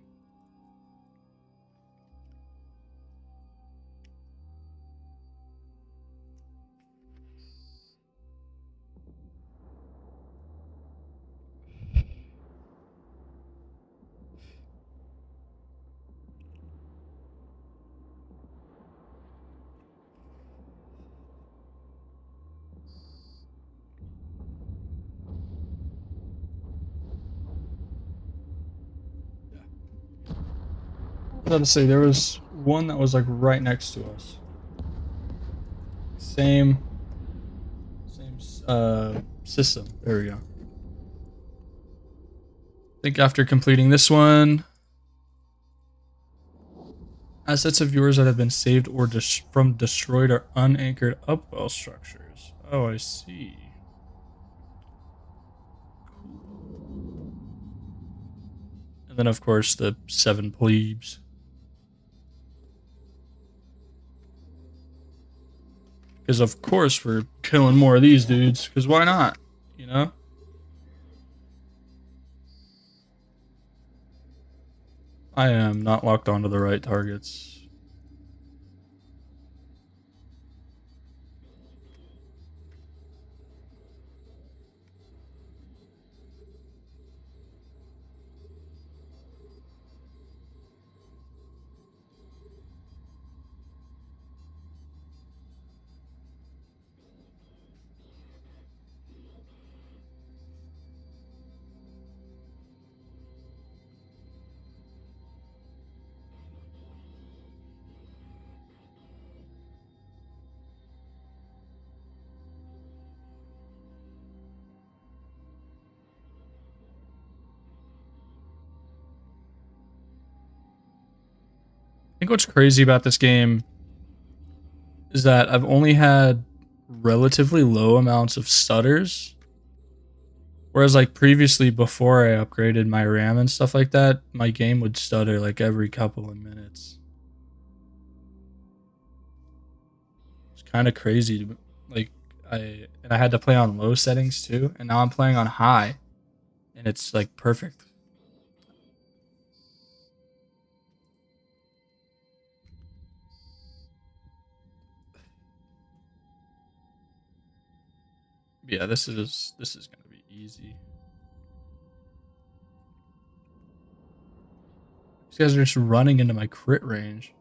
I was about to say, there was one that was like right next to us. Same system. There we go. I think after completing this one, assets of yours that have been saved or from destroyed or unanchored upwell structures. Oh, I see. And then, of course, the 7 plebes. Because, of course, we're killing more of these dudes. Because why not? You know? I am not locked onto the right targets. I think what's crazy about this game is that I've only had relatively low amounts of stutters. Whereas, like, previously, before I upgraded my RAM and stuff like that, my game would stutter like every couple of minutes. It's kind of crazy. Like, I had to play on low settings too, and now I'm playing on high, and it's like perfect. Yeah, this is gonna be easy. These guys are just running into my crit range.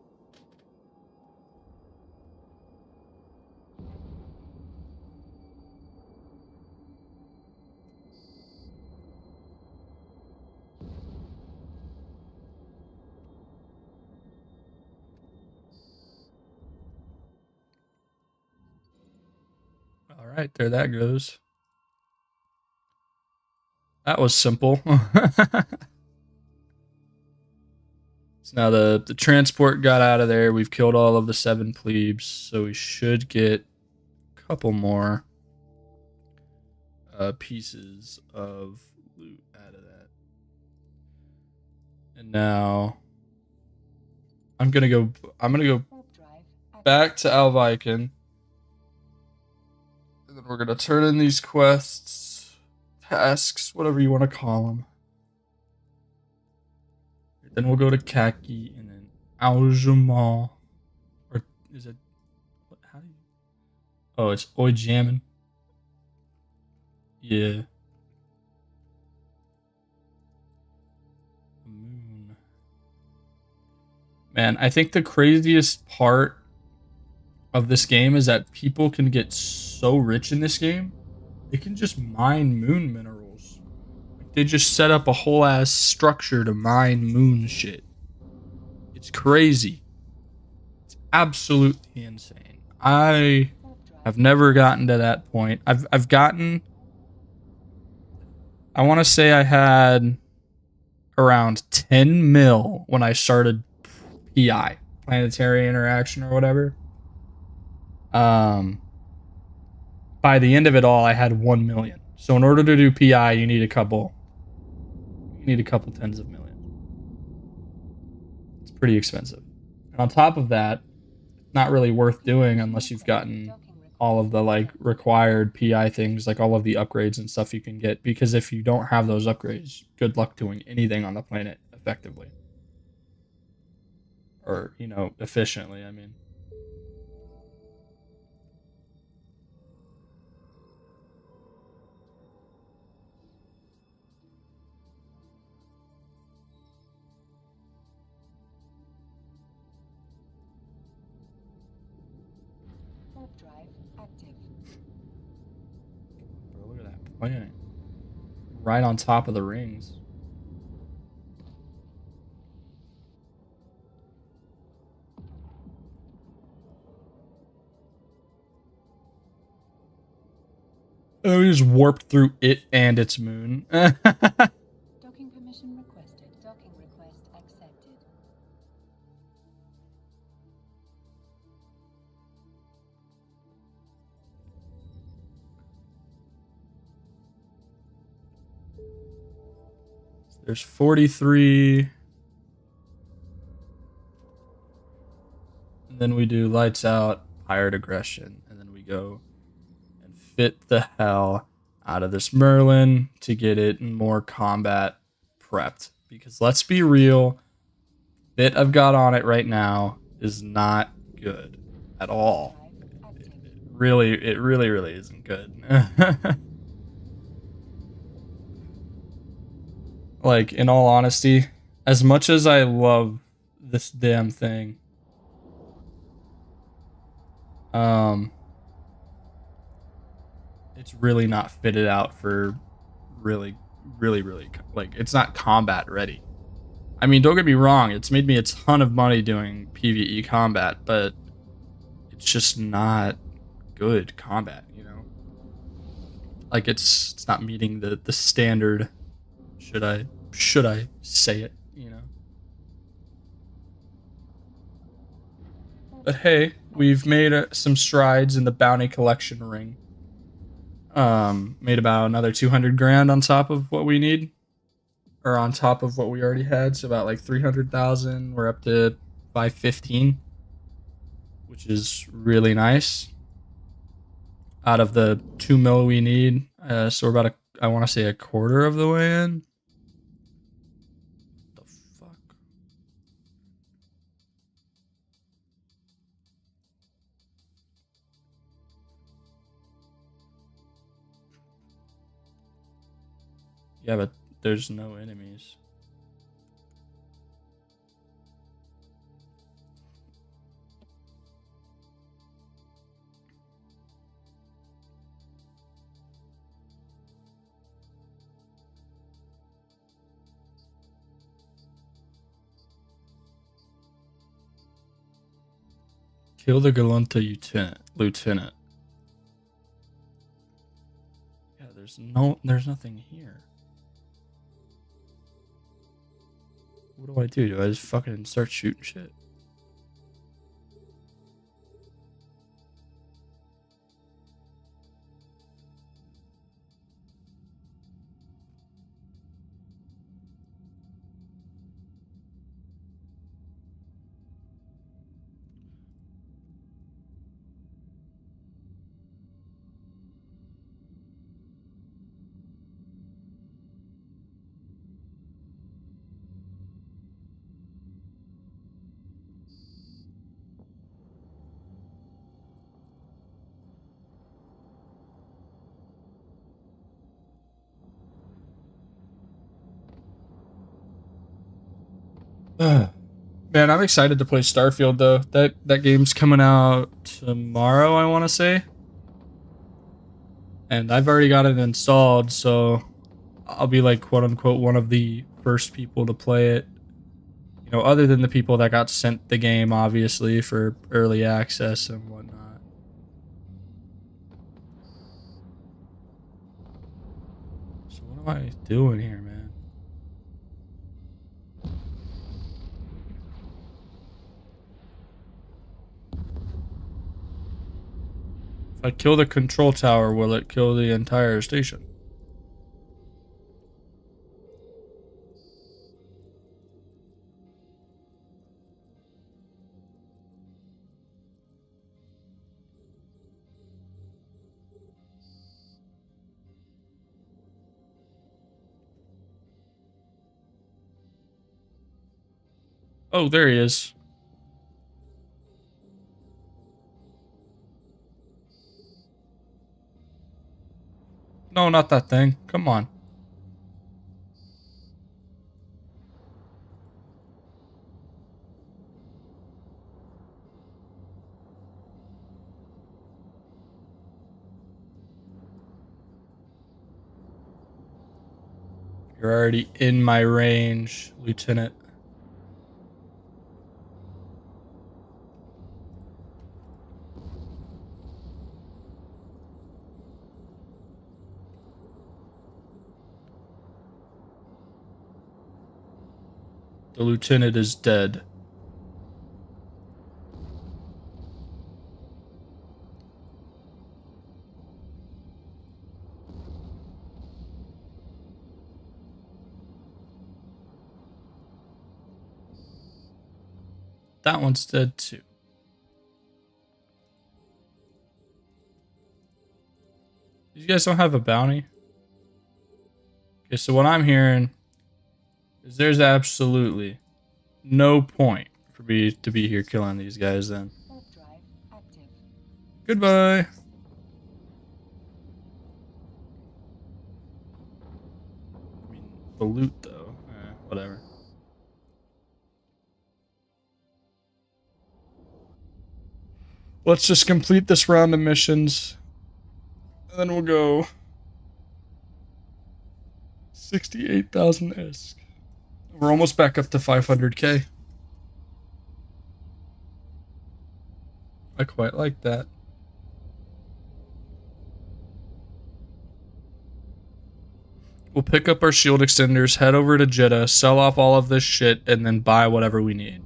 right, there that goes. That was simple. So now the transport got out of there. We've killed all of the 7 plebes, so we should get a couple more pieces of loot out of that. And now I'm gonna go back to Alviken. And then we're gonna turn in these quests, tasks, whatever you want to call them. Then we'll go to Kaki and then Aljamal. Or is it? How do you? Oh, it's Oijamin. Yeah. Moon. Man, I think the craziest part of this game is that people can get so rich in this game. They can just mine moon minerals. Like they just set up a whole ass structure to mine moon shit. It's crazy. It's absolutely insane. I have never gotten to that point. I've gotten, I want to say I had around 10 mil when I started PI, planetary interaction or whatever. By the end of it all, I had 1 million. So in order to do PI, you need a couple tens of millions. It's pretty expensive. And on top of that, it's not really worth doing unless you've gotten all of the like required PI things, like all of the upgrades and stuff you can get. Because if you don't have those upgrades, good luck doing anything on the planet effectively. Or, you know, efficiently, I mean. Warp drive active. Bro, look at that planet. Right on top of the rings. Oh, we just warped through it and its moon. Docking permission requested. Docking request accepted. There's 43. And then we do lights out, pirate aggression, and then we go and fit the hell out of this Merlin to get it more combat prepped. Because let's be real, bit I've got on it right now is not good at all. It really isn't good. Like, in all honesty, as much as I love this damn thing, it's really not fitted out for really, like, it's not combat ready. I mean, don't get me wrong, it's made me a ton of money doing PvE combat, but it's just not good combat, you know? Like, it's not meeting the standard, should I say it, you know? But hey, we've made some strides in the bounty collection ring. Made about another 200 grand on top of what we need, or on top of what we already had. So about like 300,000. We're up to 515, which is really nice. Out of the 2 mil we need, so we're about I want to say a quarter of the way in. What the fuck? Yeah, but there's no enemies. Kill the Galunta lieutenant. There's nothing here. What do I do? Do I just fucking start shooting shit? Man, I'm excited to play Starfield though. That game's coming out tomorrow, I want to say. And I've already got it installed, so I'll be like quote unquote one of the first people to play it. You know, other than the people that got sent the game obviously for early access and whatnot. So what am I doing here, man? If I kill the control tower, will it kill the entire station? Oh, there he is. No, not that thing. Come on. You're already in my range, Lieutenant. The lieutenant is dead. That one's dead too. These guys don't have a bounty. Okay, so what I'm hearing is there's absolutely no point for me to be here killing these guys then. Warp drive active. Goodbye. I mean, the loot though. Whatever. Let's just complete this round of missions. And then we'll go 68,000 ISK. We're almost back up to 500k. I quite like that. We'll pick up our shield extenders, head over to Jita, sell off all of this shit, and then buy whatever we need.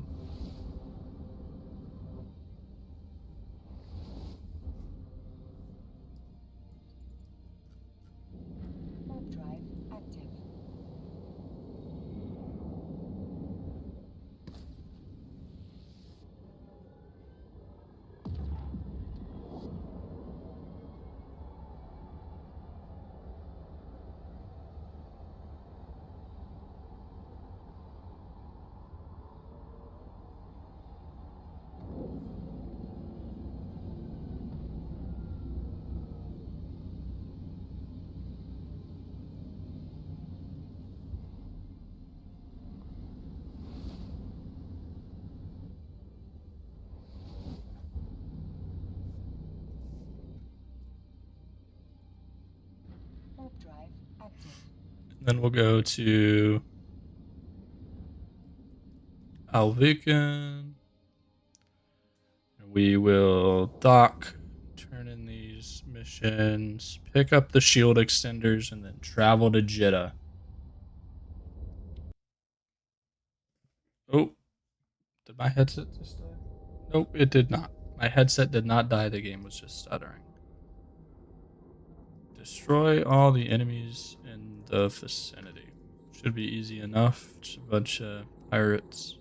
Warp drive active. Warp drive active. Then we'll go to Alvican. We will dock, turn in these missions. missions, pick up the shield extenders, and then travel to Jita. Oh, did my headset just die? Nope, it did not. My headset did not die. The game was just stuttering. Destroy all the enemies in the vicinity. Should be easy enough. Just a bunch of pirates.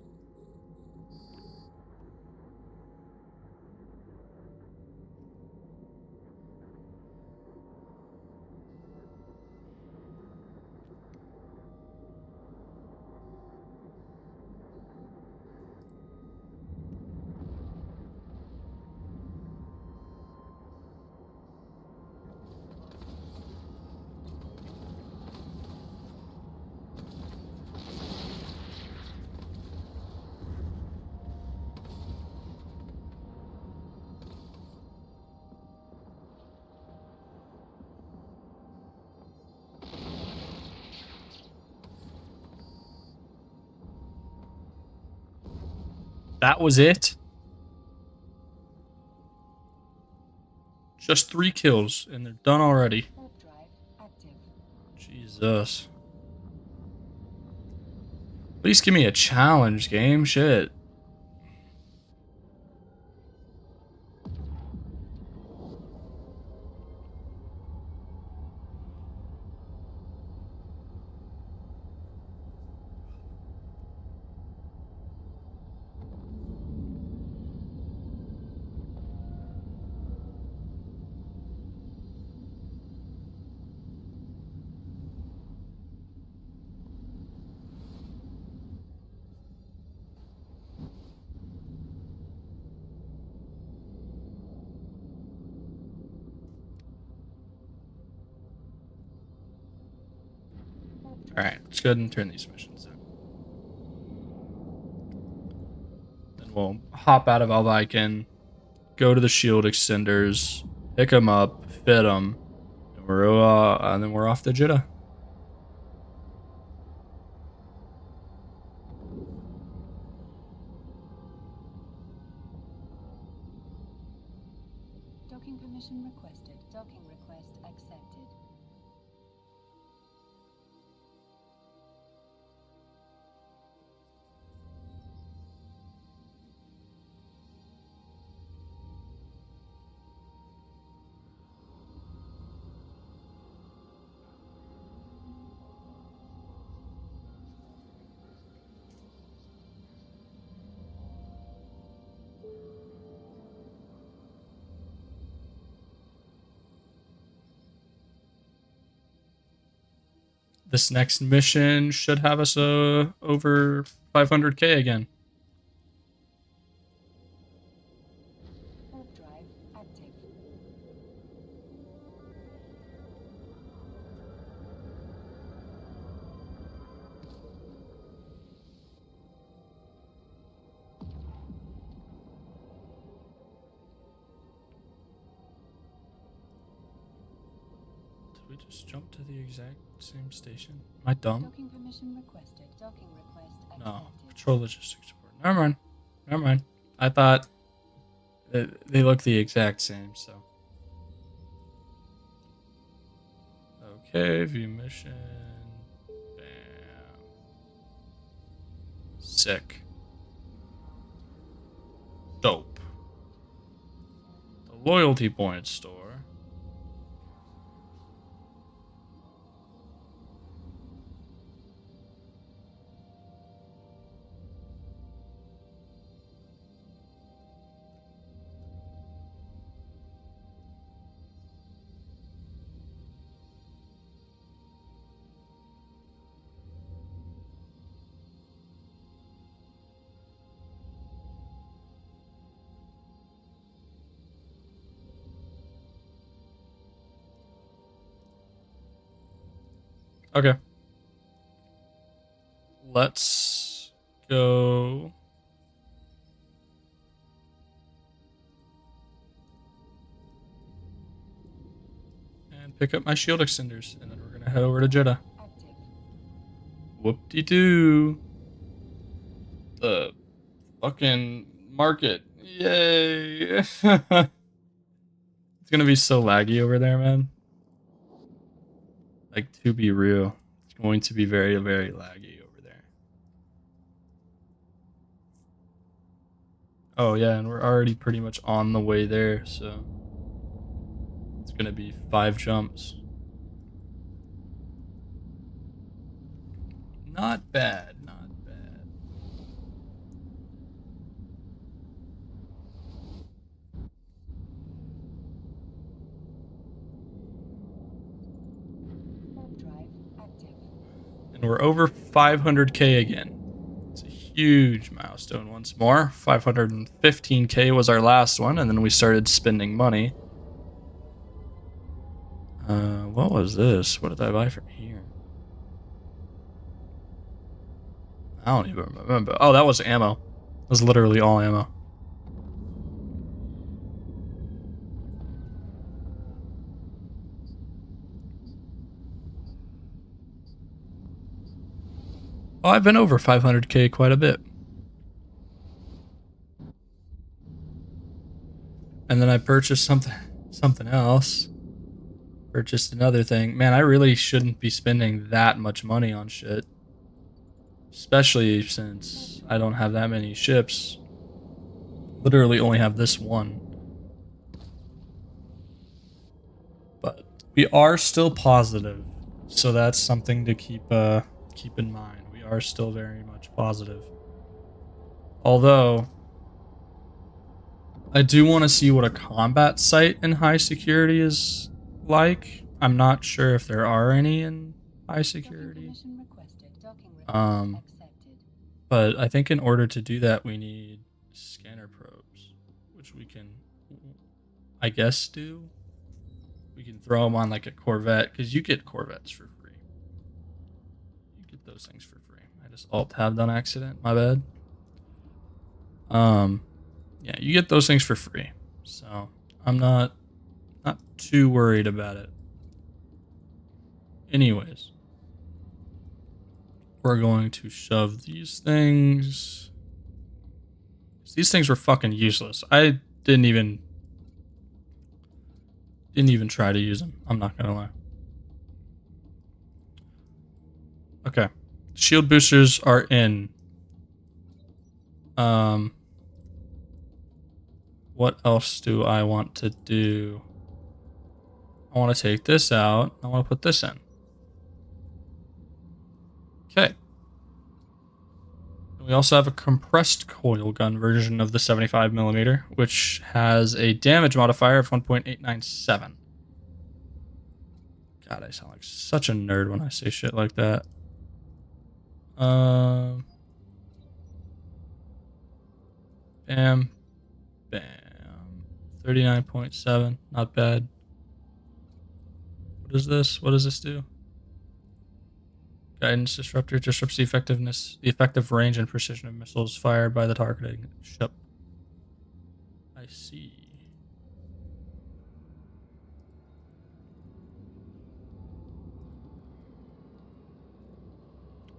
That was it? Just 3 kills, and they're done already. Warp drive active. Jesus. At least give me a challenge, game. Shit. Alright, let's go ahead and turn these missions in. Then we'll hop out of Alviken, go to the shield extenders, pick them up, fit them, and then we're off to Jita. Docking permission requested. Docking request accepted. This next mission should have us over 500k again. Warp drive active. Did we just jump to the exact same station? Am I dumb? Docking permission requested. Docking request accepted. No. Patrol logistics support. Never mind. Never mind. I thought they look the exact same, so. Okay, view mission. Bam. Sick. Dope. The loyalty point store. Okay. Let's go. And pick up my shield extenders, and then we're gonna head over to Jita. Active. Whoop-de-doo. The fucking market. Yay. It's gonna be so laggy over there, man. Like, to be real, it's going to be very, very laggy over there. Oh yeah, and we're already pretty much on the way there, so it's gonna be 5 jumps. Not bad, not bad. Warp drive active. And we're over 500k again. It's a huge milestone once more. 515k was our last one, and then we started spending money. What was this? What did I buy from here? I don't even remember. Oh, that was ammo. That was literally all ammo. Oh, I've been over 500k quite a bit. And then I purchased something else. Purchased another thing. Man, I really shouldn't be spending that much money on shit. Especially since I don't have that many ships. Literally only have this one. But we are still positive. So that's something to keep in mind. We are still very much positive. Although I do want to see what a combat site in high security is like. I'm not sure if there are any in high security. But I think in order to do that, we need scanner probes, which we can, I guess, do. We can throw them on like a Corvette, because you get Corvettes for free. You get those things for free. I just alt-tabbed on accident. My bad. Yeah, you get those things for free. So I'm not too worried about it. Anyways, we're going to shove these things. These things were fucking useless. I didn't even try to use them. I'm not gonna lie. Okay, shield boosters are in. What else do I want to do? I want to take this out. I want to put this in. Okay. We also have a compressed coil gun version of the 75mm, which has a damage modifier of 1.897. God, I sound like such a nerd when I say shit like that. Bam. Bam. 39.7. Not bad. What is this? What does this do? Guidance disruptor disrupts the effective range and precision of missiles fired by the targeting ship. I see.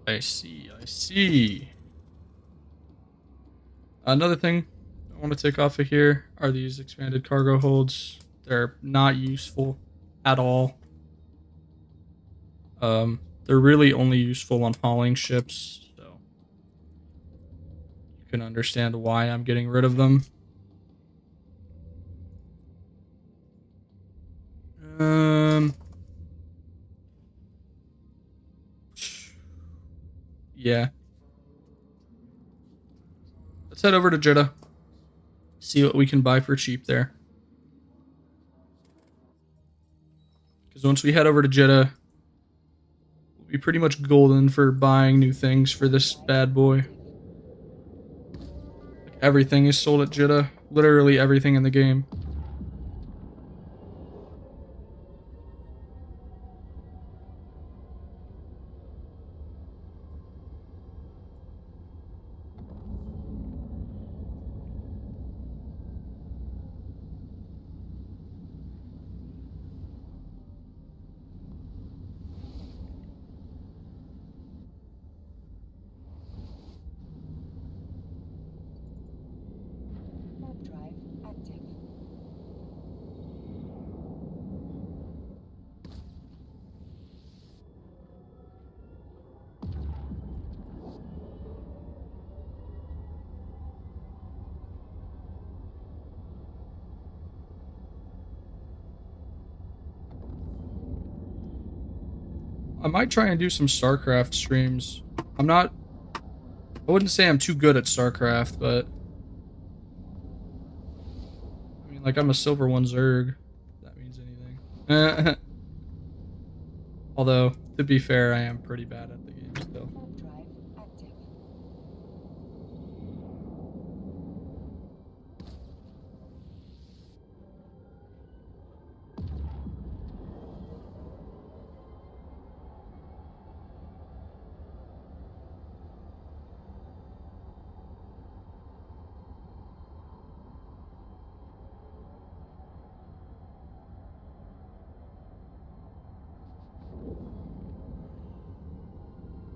I see. Another thing I want to take off of here are these expanded cargo holds. They're not useful at all. They're really only useful on hauling ships, so you can understand why I'm getting rid of them. Yeah. Let's head over to Jita. See what we can buy for cheap there. Because once we head over to Jita, we'll be pretty much golden for buying new things for this bad boy. Like everything is sold at Jita. Literally everything in the game. Warp drive active. I might try and do some StarCraft streams. I wouldn't say I'm too good at StarCraft, but I mean, like, I'm a silver 1 Zerg, if that means anything. Although, to be fair, I am pretty bad at the game still. Warp drive active.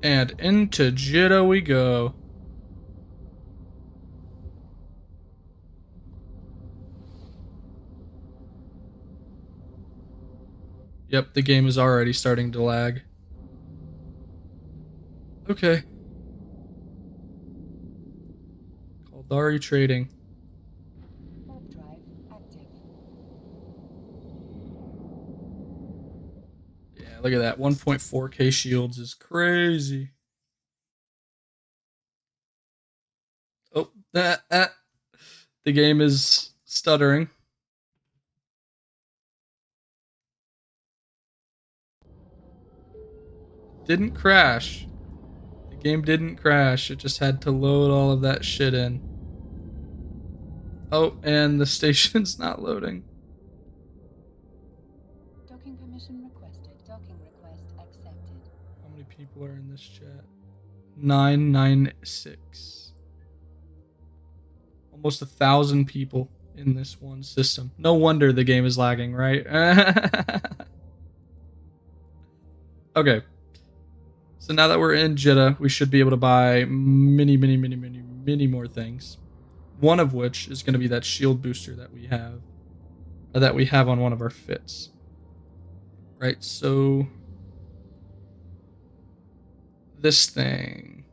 And into Jita we go. Yep, the game is already starting to lag. Okay. Caldari Trading. Warp drive active. Yeah, look at that. 1.4k shields is crazy. Oh, the game is stuttering. Didn't crash. The game didn't crash. It just had to load all of that shit in. Oh, and the station's not loading. Docking permission requested. Docking request accepted. How many people are in this chat? 996. Almost 1,000 people in this one system. No wonder the game is lagging, right? Okay. So now that we're in Jita, we should be able to buy many more things. One of which is going to be that shield booster that we have on one of our fits. Right, so this thing.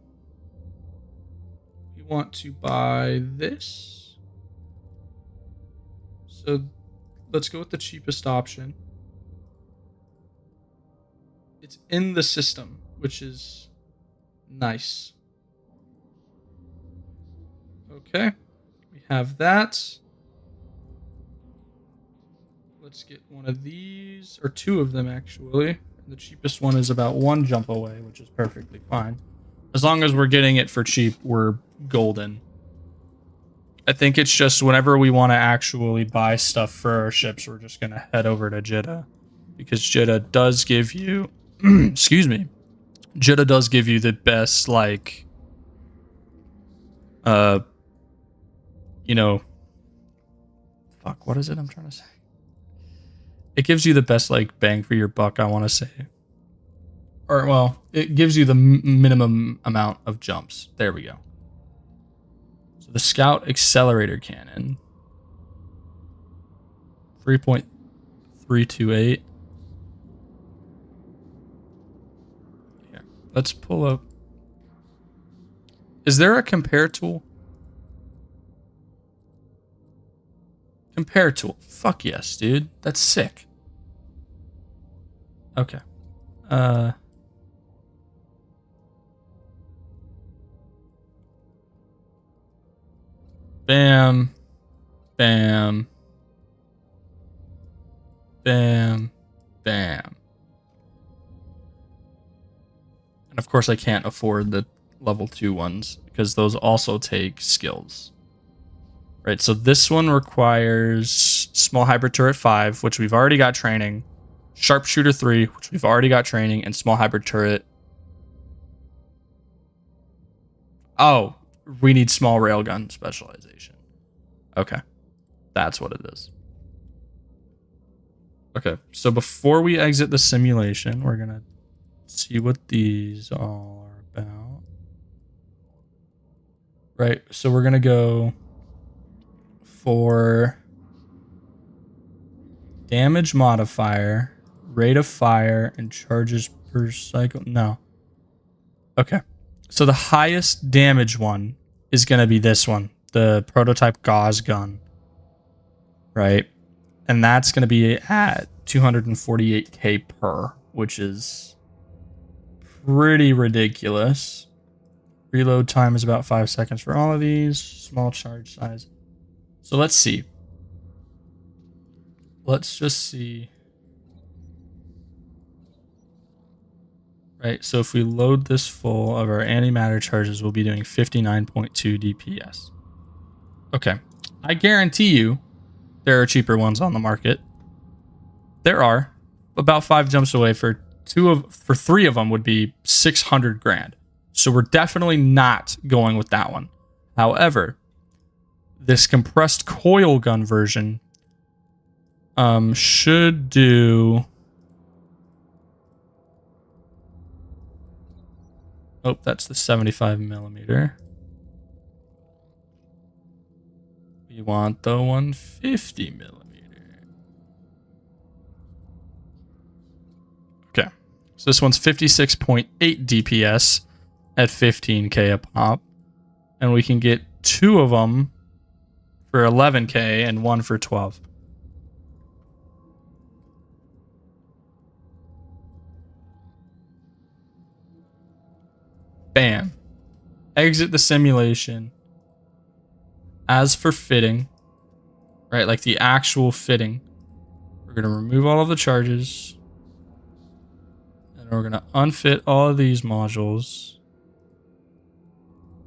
We want to buy this. So let's go with the cheapest option. It's in the system, which is nice. Okay, we have that. Let's get one of these, or two of them actually. The cheapest one is about 1 jump away, which is perfectly fine. As long as we're getting it for cheap, we're golden. I think it's just whenever we want to actually buy stuff for our ships, we're just going to head over to Jita. Because Jita does give you... excuse me. Jita does give you the best, like... you know... Fuck, what is it I'm trying to say? It gives you the best, like, bang for your buck, I want to say. Or, well, it gives you the minimum amount of jumps. There we go. So the Scout Accelerator Cannon. 3.328. Here, let's pull up. Is there a compare tool? Compare tool. Fuck yes, dude. That's sick. Okay. Bam. Bam. Bam. Bam. And of course I can't afford the level 2 ones because those also take skills. Right, so this one requires Small Hybrid Turret 5, which we've already got training. Sharpshooter 3, which we've already got training. And Small Hybrid Turret. Oh, we need Small Railgun Specialization. Okay, that's what it is. Okay, so before we exit the simulation, we're going to see what these all are about. Right, so we're going to go... for damage modifier, rate of fire, and charges per cycle. No. Okay. So the highest damage one is going to be this one, the prototype gauze gun. Right? And that's going to be at 248k per, which is pretty ridiculous. Reload time is about 5 seconds for all of these. Small charge size. So let's see. Let's just see. Right, so if we load this full of our antimatter charges, we'll be doing 59.2 DPS. Okay, I guarantee you there are cheaper ones on the market. There are. About 5 jumps away for 3 of them would be 600 grand. So we're definitely not going with that one. However, this compressed coil gun version should do... Oh, that's the 75 millimeter. We want the 150 millimeter. Okay. So this one's 56.8 DPS at 15k a pop. And we can get 2 of them for 11k and 1 for 12. Bam. Exit the simulation. As for fitting, right, like the actual fitting, we're going to remove all of the charges. And we're going to unfit all of these modules.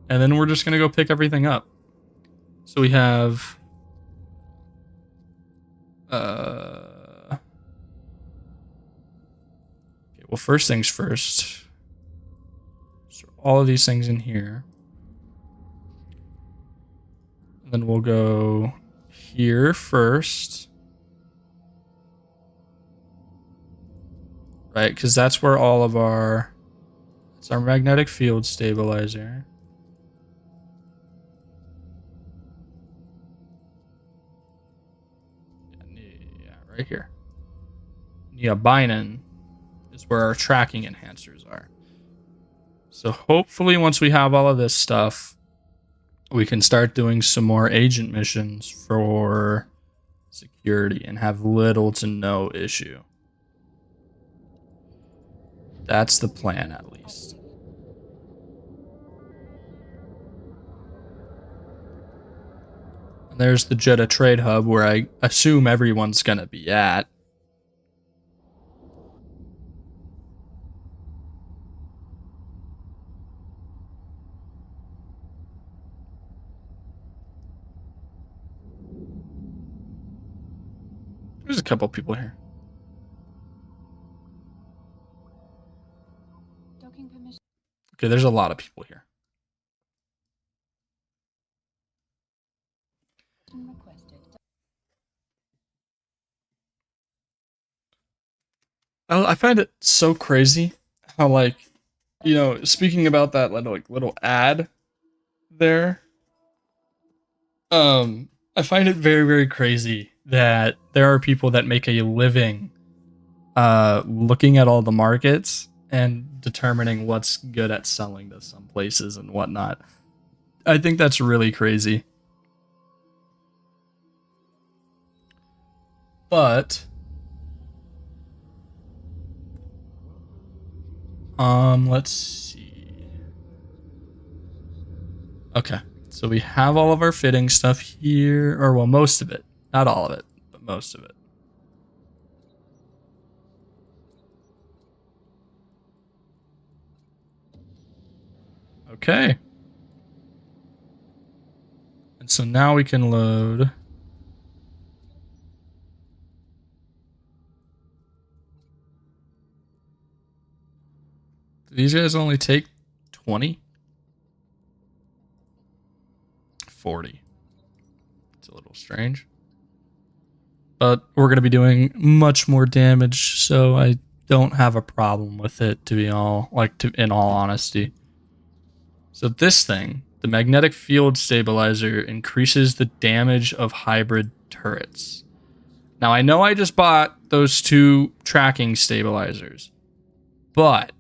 And then we're just going to go pick everything up. So we have... Okay, well, first things first. So all of these things in here. And then we'll go here first. Right, because that's where all of our... It's our magnetic field stabilizer. Yeah, right here. Neobinon is where our tracking enhancers are. So hopefully once we have all of this stuff, we can start doing some more agent missions for security and have little to no issue. That's the plan, at least. And there's the Jita Trade Hub, where I assume everyone's going to be at. There's a couple people here. Okay, there's a lot of people here. I find it so crazy how, like, you know, speaking about that little ad there, I find it very, very crazy that there are people that make a living looking at all the markets and determining what's good at selling to some places and whatnot. I think that's really crazy. But let's see. Okay, so we have all of our fitting stuff here, or well, most of it. Not all of it, but most of it. Okay. And so now we can load. Do these guys only take 20? 40. It's a little strange. But we're going to be doing much more damage, so I don't have a problem with it, in all honesty. So this thing, the magnetic field stabilizer, increases the damage of hybrid turrets. Now, I know I just bought those 2 tracking stabilizers, but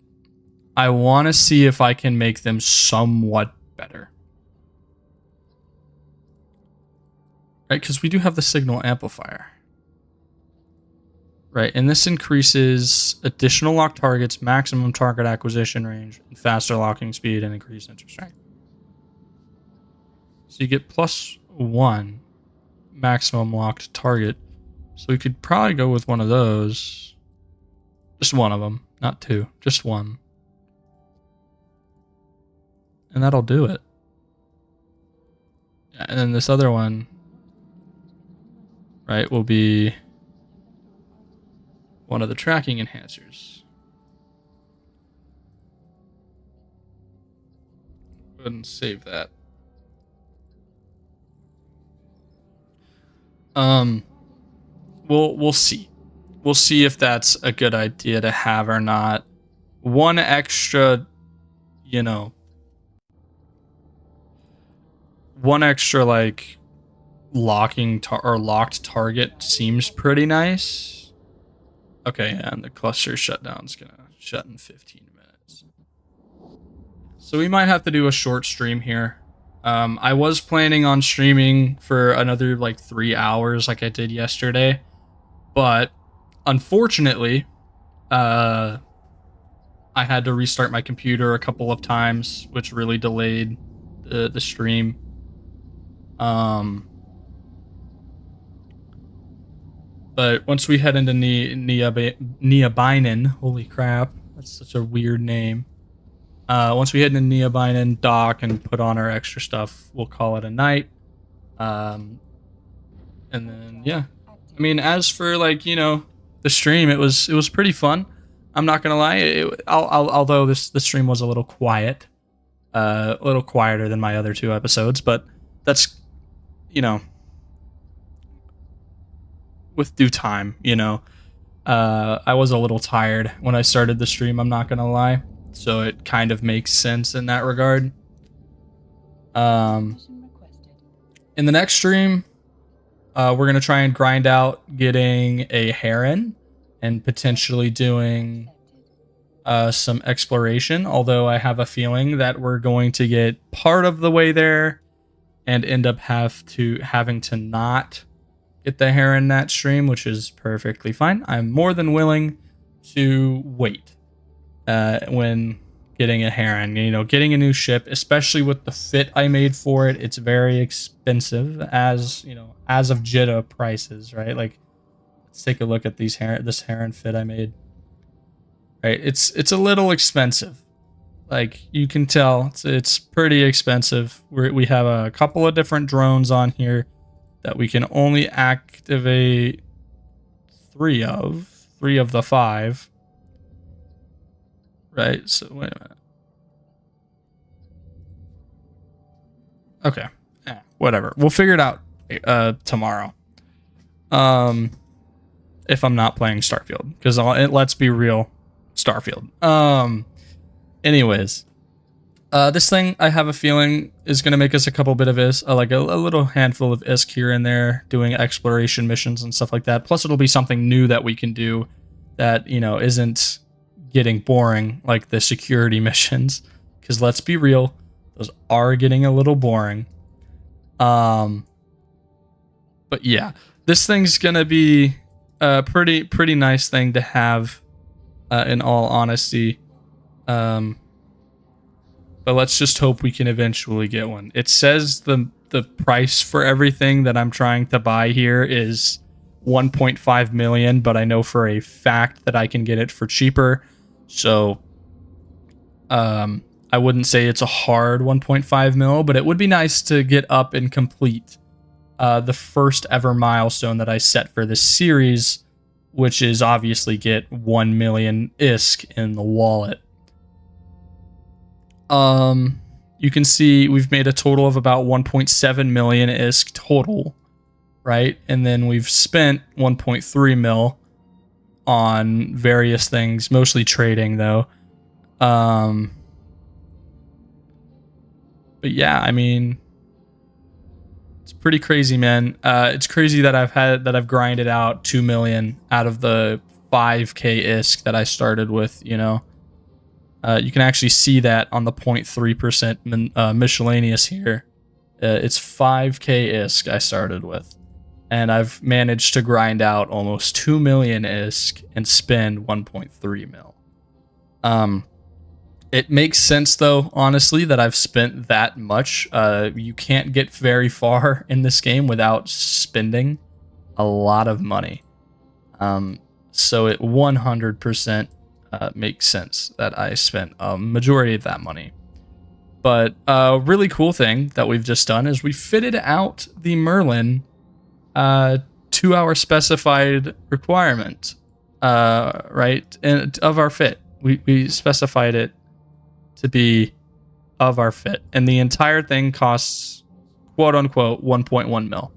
I want to see if I can make them somewhat better. Right, because we do have the signal amplifier. right? And this increases additional lock targets, maximum target acquisition range, and faster locking speed, and increased interest rate. So you get +1 maximum locked target. So we could probably go with one of those. Just one of them, not two, just one. And that'll do it. And then this other one, right, will be one of the tracking enhancers. Go ahead and save that. We'll see. We'll see if that's a good idea to have or not. One extra, you know, like locked target seems pretty nice. Okay, and the cluster shutdown's gonna shut in 15 minutes. So we might have to do a short stream here. I was planning on streaming for another like 3 hours like I did yesterday, but unfortunately, I had to restart my computer a couple of times, which really delayed the stream. But once we head into Niabinen, holy crap, that's such a weird name. Once we head into Niabinen, dock, and put on our extra stuff, we'll call it a night. And then yeah, I mean, as for like, you know, the stream, it was pretty fun. I'm not gonna lie. Although the stream was a little quiet, a little quieter than my other 2 episodes, but that's, you know, with due time, you know. I was a little tired when I started the stream, I'm not gonna lie, so it kind of makes sense in that regard. In the next stream, we're gonna try and grind out getting a heron and potentially doing some exploration, although I have a feeling that we're going to get part of the way there and end up having to not get the heron that stream, which is perfectly fine. I'm more than willing to wait when getting a heron. You know, getting a new ship, especially with the fit I made for it, it's very expensive, as you know, as of Jita prices, right? Like, let's take a look at this heron fit I made. Right, it's a little expensive. Like, you can tell, it's pretty expensive. We have a couple of different drones on here that we can only activate 3 of the 5. Right, so wait a minute. Okay, whatever. We'll figure it out tomorrow. If I'm not playing Starfield, because let's be real, Starfield. Anyways, this thing, I have a feeling, is going to make us a couple bit of like a little handful of ISK here and there, doing exploration missions and stuff like that. Plus, it'll be something new that we can do that, you know, isn't getting boring like the security missions. Because let's be real, those are getting a little boring. But yeah, this thing's going to be a pretty nice thing to have, in all honesty. But let's just hope we can eventually get one. It says the price for everything that I'm trying to buy here is 1.5 million, but I know for a fact that I can get it for cheaper. So I wouldn't say it's a hard 1.5 mil, but it would be nice to get up and complete the first ever milestone that I set for this series, which is obviously get 1 million ISK in the wallet. You can see we've made a total of about 1.7 million ISK total, right? And then we've spent 1.3 mil on various things, mostly trading though. But yeah, I mean, it's pretty crazy, man. It's crazy that I've grinded out 2 million out of the 5k ISK that I started with, you know. You can actually see that on the 0.3% miscellaneous here. It's 5k ISK I started with. and I've managed to grind out almost 2 million ISK and spend 1.3 mil. It makes sense though, honestly, that I've spent that much. You can't get very far in this game without spending a lot of money. So it 100% makes sense that I spent a majority of that money. But a really cool thing that we've just done is we fitted out the Merlin 2-hour specified requirement, right? And of our fit, we specified it to be of our fit, and the entire thing costs quote unquote 1.1 mil,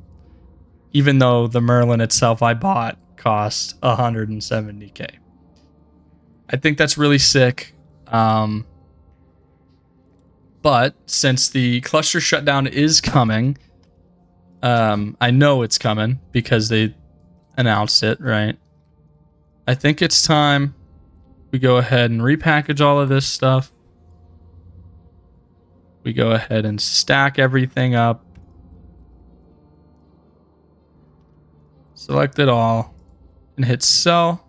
even though the Merlin itself I bought cost 170k. I think that's really sick. But since the cluster shutdown is coming, I know it's coming because they announced it, right? I think it's time we go ahead and repackage all of this stuff. We go ahead and stack everything up. Select it all and hit sell.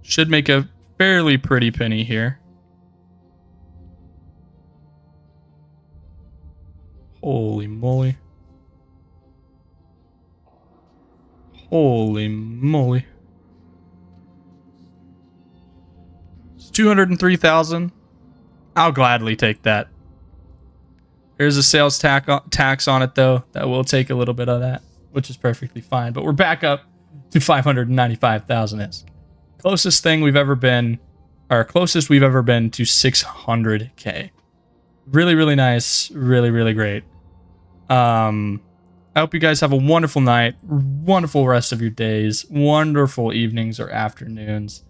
Should make a fairly pretty penny here. Holy moly. Holy moly. It's 203,000. I'll gladly take that. There's a sales tax on it though. That will take a little bit of that, which is perfectly fine. But we're back up to 595,000 ISK. Closest thing we've ever been, or closest we've ever been to 600k. Really, really nice. Really, really great. I hope you guys have a wonderful night, wonderful rest of your days, wonderful evenings or afternoons,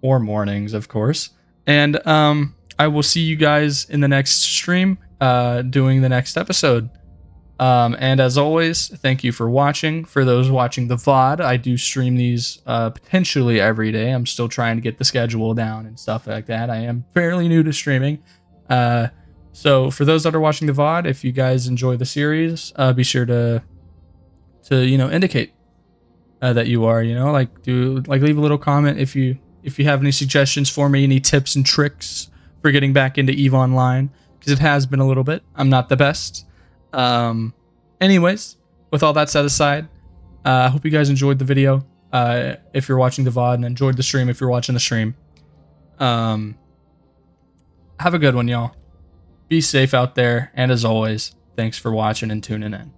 or mornings, of course. And I will see you guys in the next stream, doing the next episode. And as always, thank you for watching. For those watching the VOD, I do stream these potentially every day. I'm still trying to get the schedule down and stuff like that. I am fairly new to streaming. So for those that are watching the VOD, if you guys enjoy the series, be sure to indicate that you are, leave a little comment if you have any suggestions for me, any tips and tricks for getting back into EVE Online, because it has been a little bit. I'm not the best. Anyways, with all that set aside, I hope you guys enjoyed the video. If you're watching the VOD, and enjoyed the stream if you're watching the stream. Have a good one, y'all. Be safe out there, and as always, thanks for watching and tuning in.